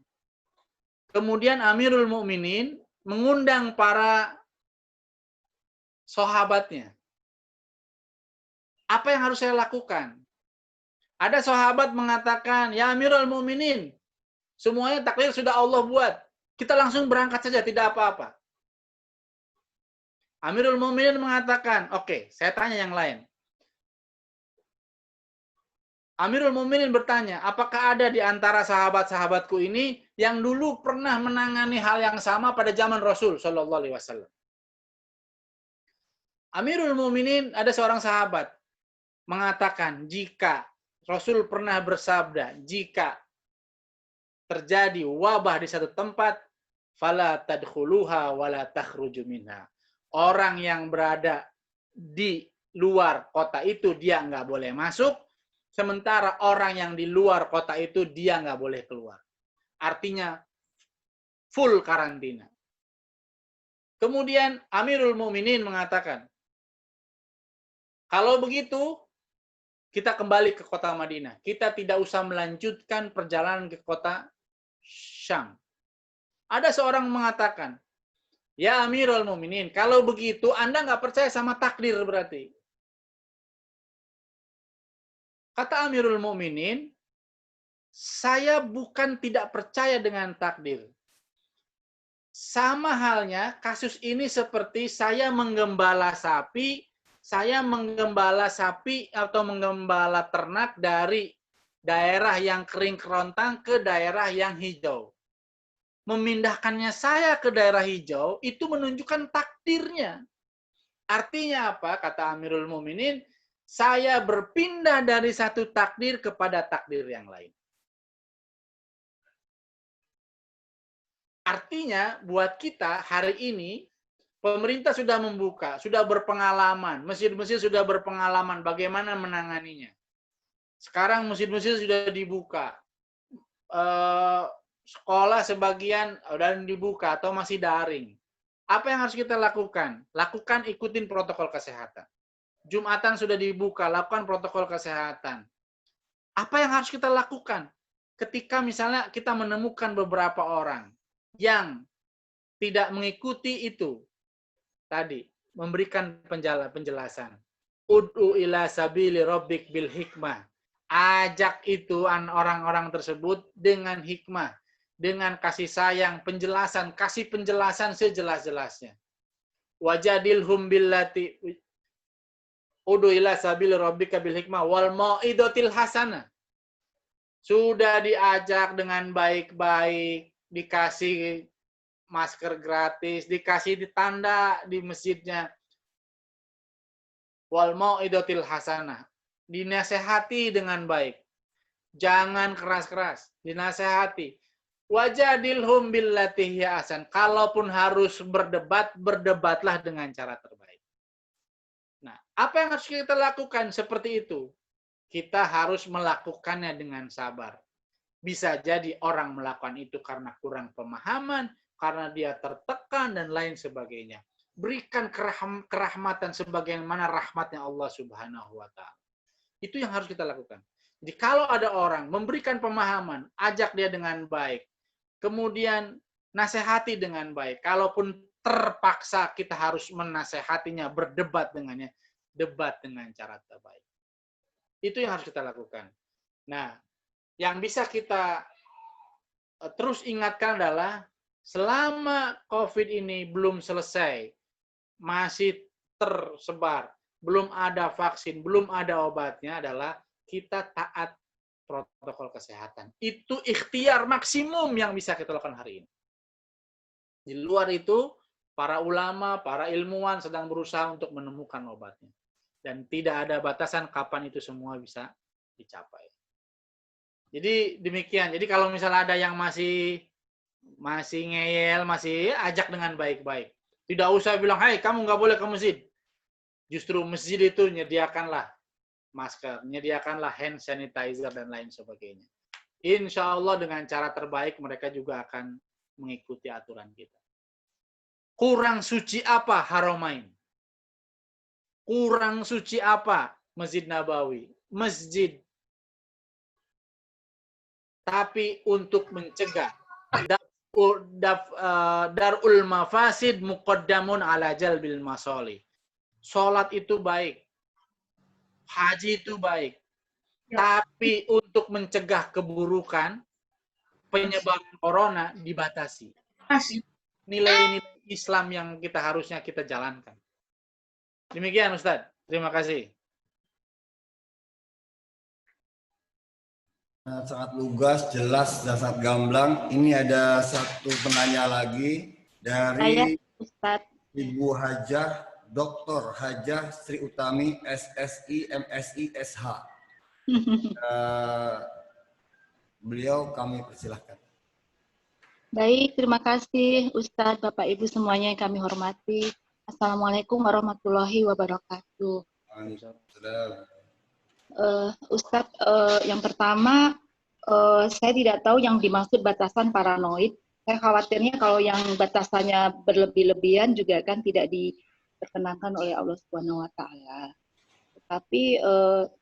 Kemudian Amirul Mukminin mengundang para sahabatnya. Apa yang harus saya lakukan? Ada sahabat mengatakan, ya Amirul Mukminin, semuanya takdir sudah Allah buat. Kita langsung berangkat saja, tidak apa-apa. Amirul Mukminin mengatakan, oke, saya tanya yang lain. Amirul Mukminin bertanya, apakah ada di antara sahabat-sahabatku ini yang dulu pernah menangani hal yang sama pada zaman Rasul Shallallahu Alaihi Wasallam? Amirul Mukminin ada seorang sahabat mengatakan, jika Rasul pernah bersabda, jika terjadi wabah di satu tempat, fala tadkhuluha wala takhruju minha. Orang yang berada di luar kota itu dia nggak boleh masuk, sementara orang yang di luar kota itu dia nggak boleh keluar. Artinya full karantina. Kemudian Amirul Mukminin mengatakan, kalau begitu kita kembali ke kota Madinah. Kita tidak usah melanjutkan perjalanan ke kota Syam. Ada seorang mengatakan, ya Amirul Mukminin, kalau begitu Anda nggak percaya sama takdir berarti. Kata Amirul Mukminin, saya bukan tidak percaya dengan takdir. Sama halnya kasus ini seperti saya menggembala sapi atau menggembala ternak dari daerah yang kering kerontang ke daerah yang hijau. Memindahkannya saya ke daerah hijau itu menunjukkan takdirnya. Artinya apa? Kata Amirul Mukminin, saya berpindah dari satu takdir kepada takdir yang lain. Artinya buat kita hari ini pemerintah sudah membuka, sudah berpengalaman, masjid-masjid sudah berpengalaman bagaimana menanganinya. Sekarang masjid-masjid sudah dibuka, sekolah sebagian sudah dibuka atau masih daring. Apa yang harus kita lakukan? Lakukan ikutin protokol kesehatan. Jumatan sudah dibuka, lakukan protokol kesehatan. Apa yang harus kita lakukan? Ketika misalnya kita menemukan beberapa orang yang tidak mengikuti itu, tadi, memberikan penjelasan. Ud'u ila sabili rabbik bil hikmah. Ajak itu orang-orang tersebut dengan hikmah, dengan kasih sayang, penjelasan, kasih penjelasan sejelas-jelasnya. Wajadilhum billati ud'u ila sabili rabbika bil hikmah wal mau'idatil hasanah. Sudah diajak dengan baik-baik, dikasih masker gratis, dikasih tanda di masjidnya. Wal mau'idatil hasanah. Dinasehati dengan baik. Jangan keras-keras, dinasehati. Wajadilhum billati hiya ahsan. Kalaupun harus berdebat, berdebatlah dengan cara terbaik. Nah, apa yang harus kita lakukan seperti itu? Kita harus melakukannya dengan sabar. Bisa jadi orang melakukan itu karena kurang pemahaman, karena dia tertekan dan lain sebagainya. Berikan kerahmatan sebagaimana rahmatnya Allah Subhanahu wa Ta'ala. Itu yang harus kita lakukan. Jadi kalau ada orang memberikan pemahaman, ajak dia dengan baik, kemudian nasihati dengan baik. Kalaupun terpaksa kita harus menasehatinya, berdebat dengannya, debat dengan cara terbaik. Itu yang harus kita lakukan. Nah, yang bisa kita terus ingatkan adalah selama COVID ini belum selesai, masih tersebar, belum ada vaksin, belum ada obatnya, adalah kita taat protokol kesehatan. Itu ikhtiar maksimum yang bisa kita lakukan hari ini. Di luar itu, para ulama, para ilmuwan sedang berusaha untuk menemukan obatnya. Dan tidak ada batasan kapan itu semua bisa dicapai. Jadi demikian. Jadi kalau misalnya ada yang masih ngeyel, masih ajak dengan baik-baik. Tidak usah bilang, "Hai, kamu nggak boleh ke masjid." Justru masjid itu menyediakanlah masker, menyediakanlah hand sanitizer, dan lain sebagainya. Insya Allah dengan cara terbaik mereka juga akan mengikuti aturan kita. Kurang suci apa Haramain? Kurang suci apa Masjid Nabawi? Masjid. Tapi untuk mencegah, darul mafasid muqaddamun ala jalbil masolih. Sholat itu baik, haji itu baik, tapi untuk mencegah keburukan, penyebaran corona dibatasi. Nilai-nilai Islam yang harusnya kita jalankan. Demikian Ustadz, terima kasih. Sangat lugas, jelas, dan sangat gamblang. Ini ada satu penanya lagi dari Ibu Hajah, Dr. Hajah Sri Utami, SSI, MSI, SH. Beliau kami persilahkan. Baik, terima kasih Ustadz, Bapak Ibu semuanya yang kami hormati. Assalamualaikum warahmatullahi wabarakatuh. Ustadz, yang pertama, saya tidak tahu yang dimaksud batasan paranoid. Saya khawatirnya kalau yang batasannya berlebih-lebihan juga kan tidak diperkenankan oleh Allah Subhanahu wa Ta'ala. Tetapi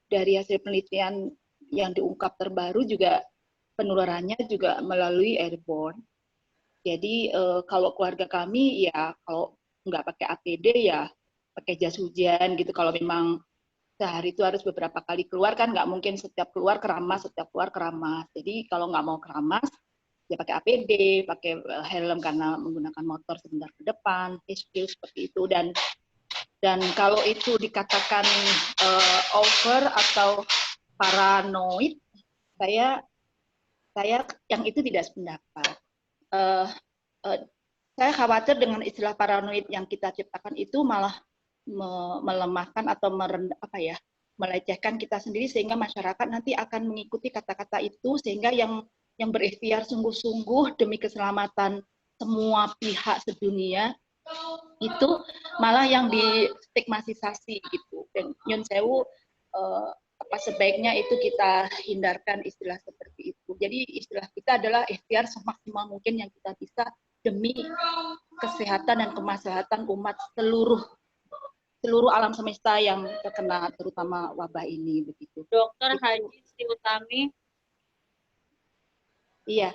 dari hasil penelitian yang diungkap terbaru juga penularannya juga melalui airborne. Jadi kalau keluarga kami ya kalau nggak pakai APD ya pakai jas hujan gitu. Kalau memang sehari itu harus beberapa kali keluar kan nggak mungkin setiap keluar keramas, setiap keluar keramas. Jadi kalau nggak mau keramas ya pakai APD, pakai helm karena menggunakan motor sebentar ke depan, face shield seperti itu. Dan kalau itu dikatakan over atau paranoid, saya yang itu tidak sependapat. Saya khawatir dengan istilah paranoid yang kita ciptakan itu malah melemahkan atau melecehkan kita sendiri sehingga masyarakat nanti akan mengikuti kata-kata itu sehingga yang berikhtiar sungguh-sungguh demi keselamatan semua pihak sedunia itu malah yang distigmatisasi gitu. Dan nyun sewu sebaiknya itu kita hindarkan istilah seperti itu. Jadi istilah kita adalah ikhtiar semaksimal mungkin yang kita bisa demi kesehatan dan kemaslahatan umat seluruh alam semesta yang terkena terutama wabah ini begitu. Dr. Haji Sri Utami. Iya,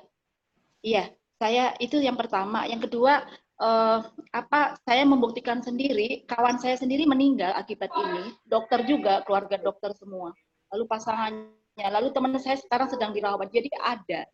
saya itu yang pertama. Yang kedua, saya membuktikan sendiri, kawan saya sendiri meninggal akibat ini, dokter juga, keluarga dokter semua. Lalu pasangannya, lalu teman saya sekarang sedang dirawat. Jadi ada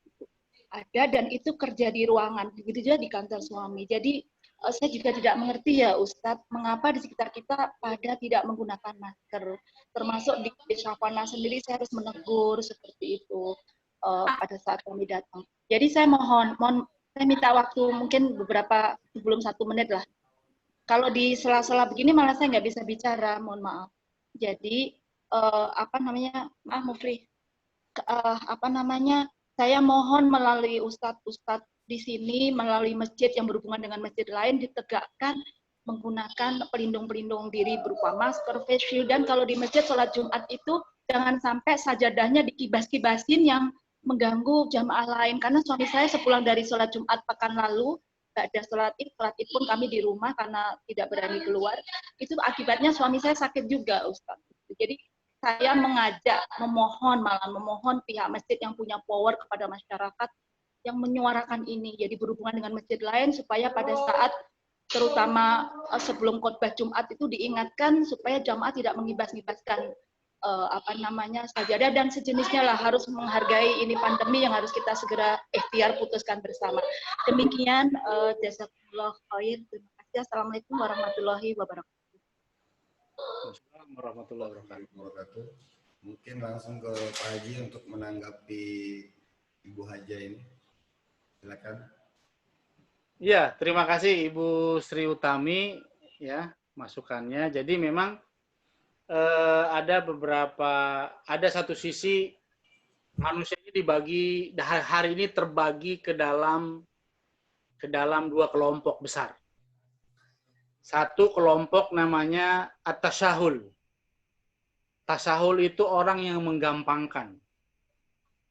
dan itu kerja di ruangan, begitu juga di kantor suami. Jadi saya juga tidak mengerti ya Ustadz, mengapa di sekitar kita pada tidak menggunakan masker. Termasuk di Syafana sendiri saya harus menegur seperti itu pada saat kami datang. Jadi saya mohon saya minta waktu mungkin beberapa sebelum 1 menit lah. Kalau di sela-sela begini malah saya nggak bisa bicara, mohon maaf. Jadi maaf Mufri, saya mohon melalui Ustadz di sini, melalui masjid yang berhubungan dengan masjid lain ditegakkan menggunakan pelindung-pelindung diri berupa masker, face shield, dan kalau di masjid sholat Jumat itu jangan sampai sajadahnya dikibas-kibasin yang mengganggu jamaah lain. Karena suami saya sepulang dari sholat Jumat pekan lalu, nggak ada sholat id pun kami di rumah karena tidak berani keluar. Itu akibatnya suami saya sakit juga, Ustaz. Jadi saya mengajak, memohon pihak masjid yang punya power kepada masyarakat yang menyuarakan ini, jadi berhubungan dengan masjid lain supaya pada saat terutama sebelum khotbah Jumat itu diingatkan supaya jamaah tidak mengibas-ngibaskan sajadah dan sejenisnya lah, harus menghargai ini pandemi yang harus kita segera ikhtiar putuskan bersama. Demikian, jazakumullah khair. Terima kasih. Assalamualaikum warahmatullahi wabarakatuh. Assalamualaikum warahmatullahi wabarakatuh. Mungkin langsung ke Pak Haji untuk menanggapi Ibu Haja ini. Silakan. Ya, terima kasih Ibu Sri Utami ya masukannya. Jadi memang ada satu sisi manusia ini dibagi hari ini terbagi ke dalam dua kelompok besar. Satu kelompok namanya at-tasahul. Tasahul itu orang yang menggampangkan.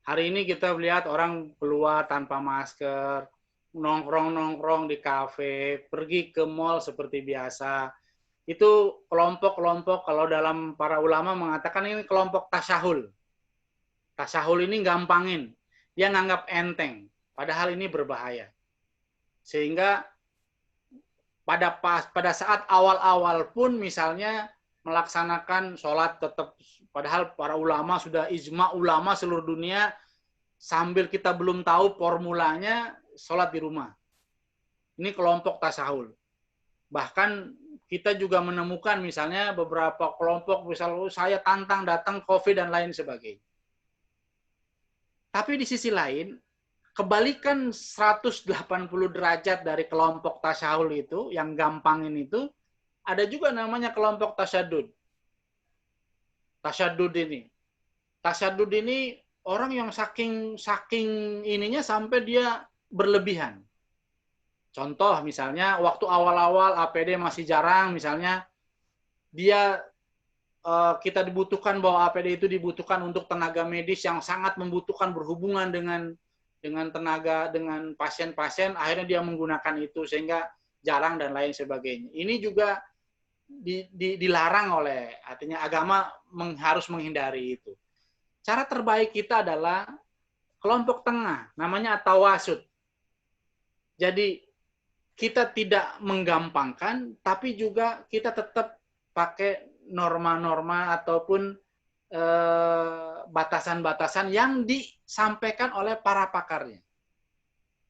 Hari ini kita lihat orang keluar tanpa masker, nongkrong-nongkrong di kafe, pergi ke mall seperti biasa. Itu kelompok-kelompok, kalau dalam para ulama mengatakan ini kelompok tasahul. Tasahul ini gampangin. Dia nganggap enteng. Padahal ini berbahaya. Sehingga pada saat awal-awal pun misalnya melaksanakan sholat tetap, padahal para ulama sudah ijma ulama seluruh dunia, sambil kita belum tahu formulanya, sholat di rumah. Ini kelompok tasahul. Bahkan kita juga menemukan misalnya beberapa kelompok, misalnya saya tantang datang COVID dan lain sebagainya. Tapi di sisi lain, kebalikan 180 derajat dari kelompok tasahul itu, yang gampangin itu, ada juga namanya kelompok tasyadud. Tasyadud ini orang yang saking ininya sampai dia berlebihan. Contoh misalnya waktu awal-awal APD masih jarang, misalnya kita dibutuhkan bahwa APD itu dibutuhkan untuk tenaga medis yang sangat membutuhkan berhubungan dengan pasien-pasien, akhirnya dia menggunakan itu sehingga jarang dan lain sebagainya. Ini juga dilarang oleh, artinya agama harus menghindari itu. Cara terbaik kita adalah kelompok tengah, namanya at-tawasud. Jadi kita tidak menggampangkan, tapi juga kita tetap pakai norma-norma ataupun batasan-batasan yang disampaikan oleh para pakarnya.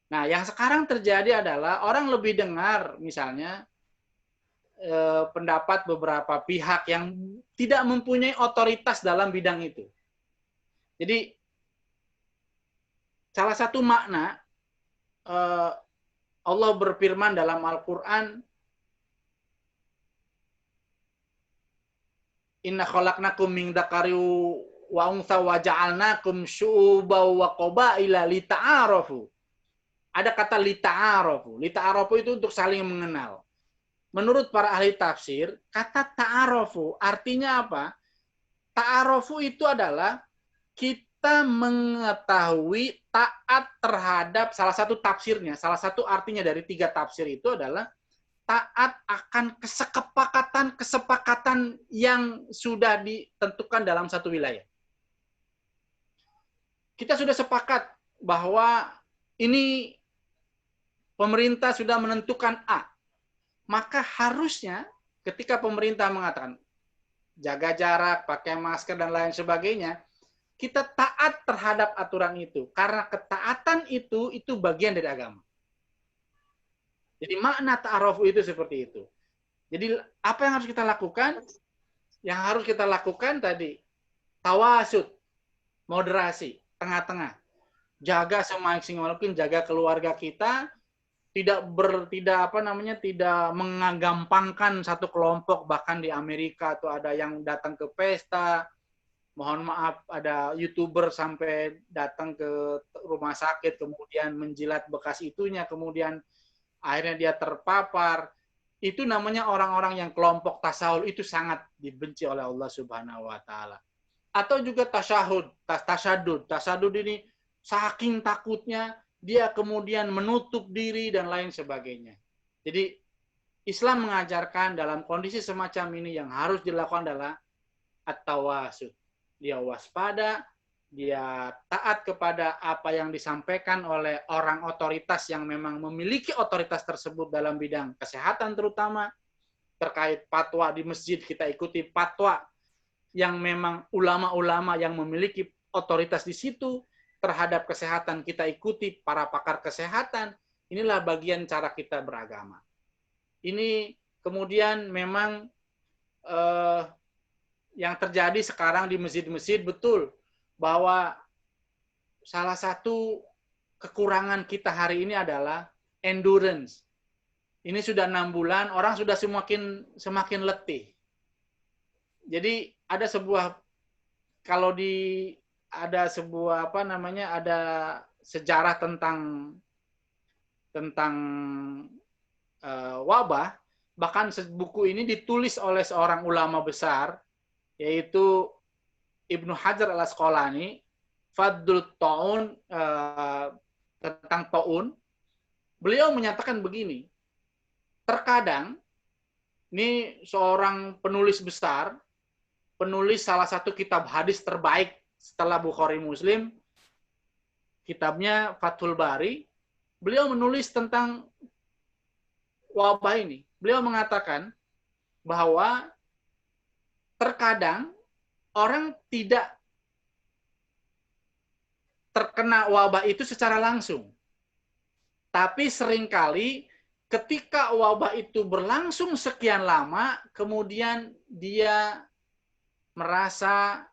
Nah, yang sekarang terjadi adalah orang lebih dengar misalnya pendapat beberapa pihak yang tidak mempunyai otoritas dalam bidang itu. Jadi salah satu makna Allah berfirman dalam Al-Quran, Inna khalaqnakum min dzakari wa untha wa ja'alnakum syu'uban wa qabaila lita'arafu. Ada kata lita'arafu. Lita'arafu itu untuk saling mengenal. Menurut para ahli tafsir, kata ta'arafu artinya apa? Ta'arafu itu adalah kita mengetahui taat terhadap, salah satu tafsirnya, salah satu artinya dari 3 tafsir itu adalah taat akan kesepakatan yang sudah ditentukan dalam satu wilayah. Kita sudah sepakat bahwa ini pemerintah sudah menentukan A. Maka harusnya ketika pemerintah mengatakan jaga jarak, pakai masker dan lain sebagainya, kita taat terhadap aturan itu. Karena ketaatan itu bagian dari agama. Jadi makna ta'arufu itu seperti itu. Jadi apa yang harus kita lakukan? Yang harus kita lakukan tadi, tawasud, moderasi, tengah-tengah. Jaga semaksimal mungkin, jaga keluarga kita, tidak menggampangkan satu kelompok. Bahkan di Amerika tuh ada yang datang ke pesta, mohon maaf, ada YouTuber sampai datang ke rumah sakit, kemudian menjilat bekas itunya, kemudian akhirnya dia terpapar. Itu namanya orang-orang yang kelompok tasawuf, itu sangat dibenci oleh Allah Subhanahu wa taala. Atau juga tasyadud. Tasyadud ini saking takutnya dia kemudian menutup diri dan lain sebagainya. Jadi Islam mengajarkan dalam kondisi semacam ini yang harus dilakukan adalah at-tawasud. Dia waspada, dia taat kepada apa yang disampaikan oleh orang otoritas yang memang memiliki otoritas tersebut dalam bidang kesehatan terutama. Terkait fatwa di masjid, kita ikuti fatwa yang memang ulama-ulama yang memiliki otoritas di situ. Terhadap kesehatan kita ikuti para pakar kesehatan. Inilah bagian cara kita beragama. Ini kemudian memang yang terjadi sekarang di masjid-masjid, betul bahwa salah satu kekurangan kita hari ini adalah endurance. Ini sudah 6 bulan, orang sudah semakin letih. Jadi ada sebuah, kalau ada sebuah ada sejarah tentang wabah, bahkan buku ini ditulis oleh seorang ulama besar, yaitu Ibnu Hajar al-Asqalani, Fadlul Ta'un, tentang Ta'un. Beliau menyatakan begini, terkadang, ini seorang penulis besar, penulis salah satu kitab hadis terbaik setelah Bukhari Muslim, kitabnya Fathul Bari, beliau menulis tentang wabah ini. Beliau mengatakan bahwa terkadang orang tidak terkena wabah itu secara langsung. Tapi seringkali ketika wabah itu berlangsung sekian lama, kemudian dia merasa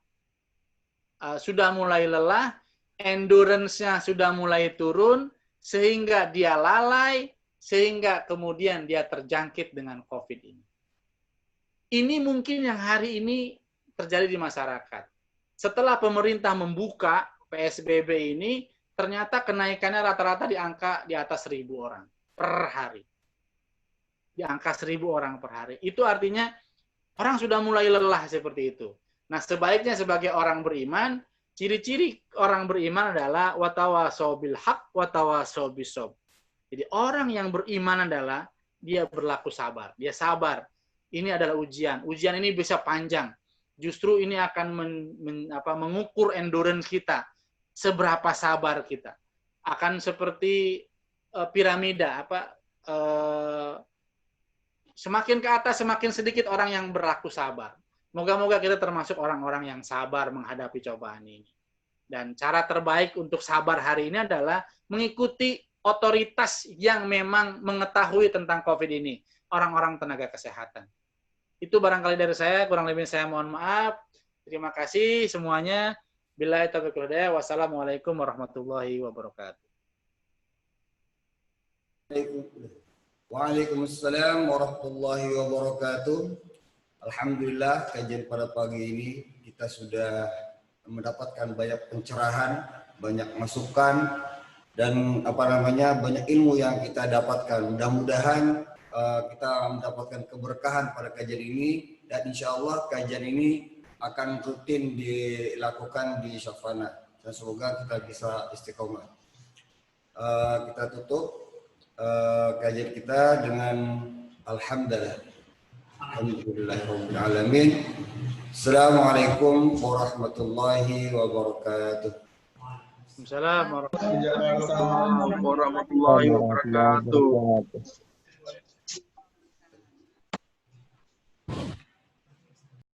sudah mulai lelah, endurance-nya sudah mulai turun, sehingga dia lalai, sehingga kemudian dia terjangkit dengan COVID ini. Ini mungkin yang hari ini terjadi di masyarakat. Setelah pemerintah membuka PSBB ini, ternyata kenaikannya rata-rata di atas 1.000 orang per hari. Di angka 1.000 orang per hari. Itu artinya orang sudah mulai lelah seperti itu. Nah, sebaiknya sebagai orang beriman, ciri-ciri orang beriman adalah watawasau bil haq watawasau bisob. Jadi orang yang beriman adalah dia berlaku sabar, dia sabar. Ini adalah ujian. Ujian ini bisa panjang. Justru ini akan mengukur endurance kita, seberapa sabar kita. Akan seperti piramida, semakin ke atas semakin sedikit orang yang berlaku sabar. Moga-moga kita termasuk orang-orang yang sabar menghadapi cobaan ini. Dan cara terbaik untuk sabar hari ini adalah mengikuti otoritas yang memang mengetahui tentang COVID ini. Orang-orang tenaga kesehatan. Itu barangkali dari saya, kurang lebih saya mohon maaf. Terima kasih semuanya. Billahi taufiq wal hidayah. Wassalamualaikum warahmatullahi wabarakatuh. Waalaikumsalam warahmatullahi wabarakatuh. Alhamdulillah, kajian pada pagi ini kita sudah mendapatkan banyak pencerahan, banyak masukan, dan banyak ilmu yang kita dapatkan. Mudah-mudahan kita mendapatkan keberkahan pada kajian ini, dan insya Allah kajian ini akan rutin dilakukan di Syafana. Dan semoga kita bisa istiqomah. Kita tutup kajian kita dengan alhamdulillah. Alhamdulillahirabbil alamin. Assalamualaikum warahmatullahi wabarakatuh. Waalaikumsalam warahmatullahi wabarakatuh.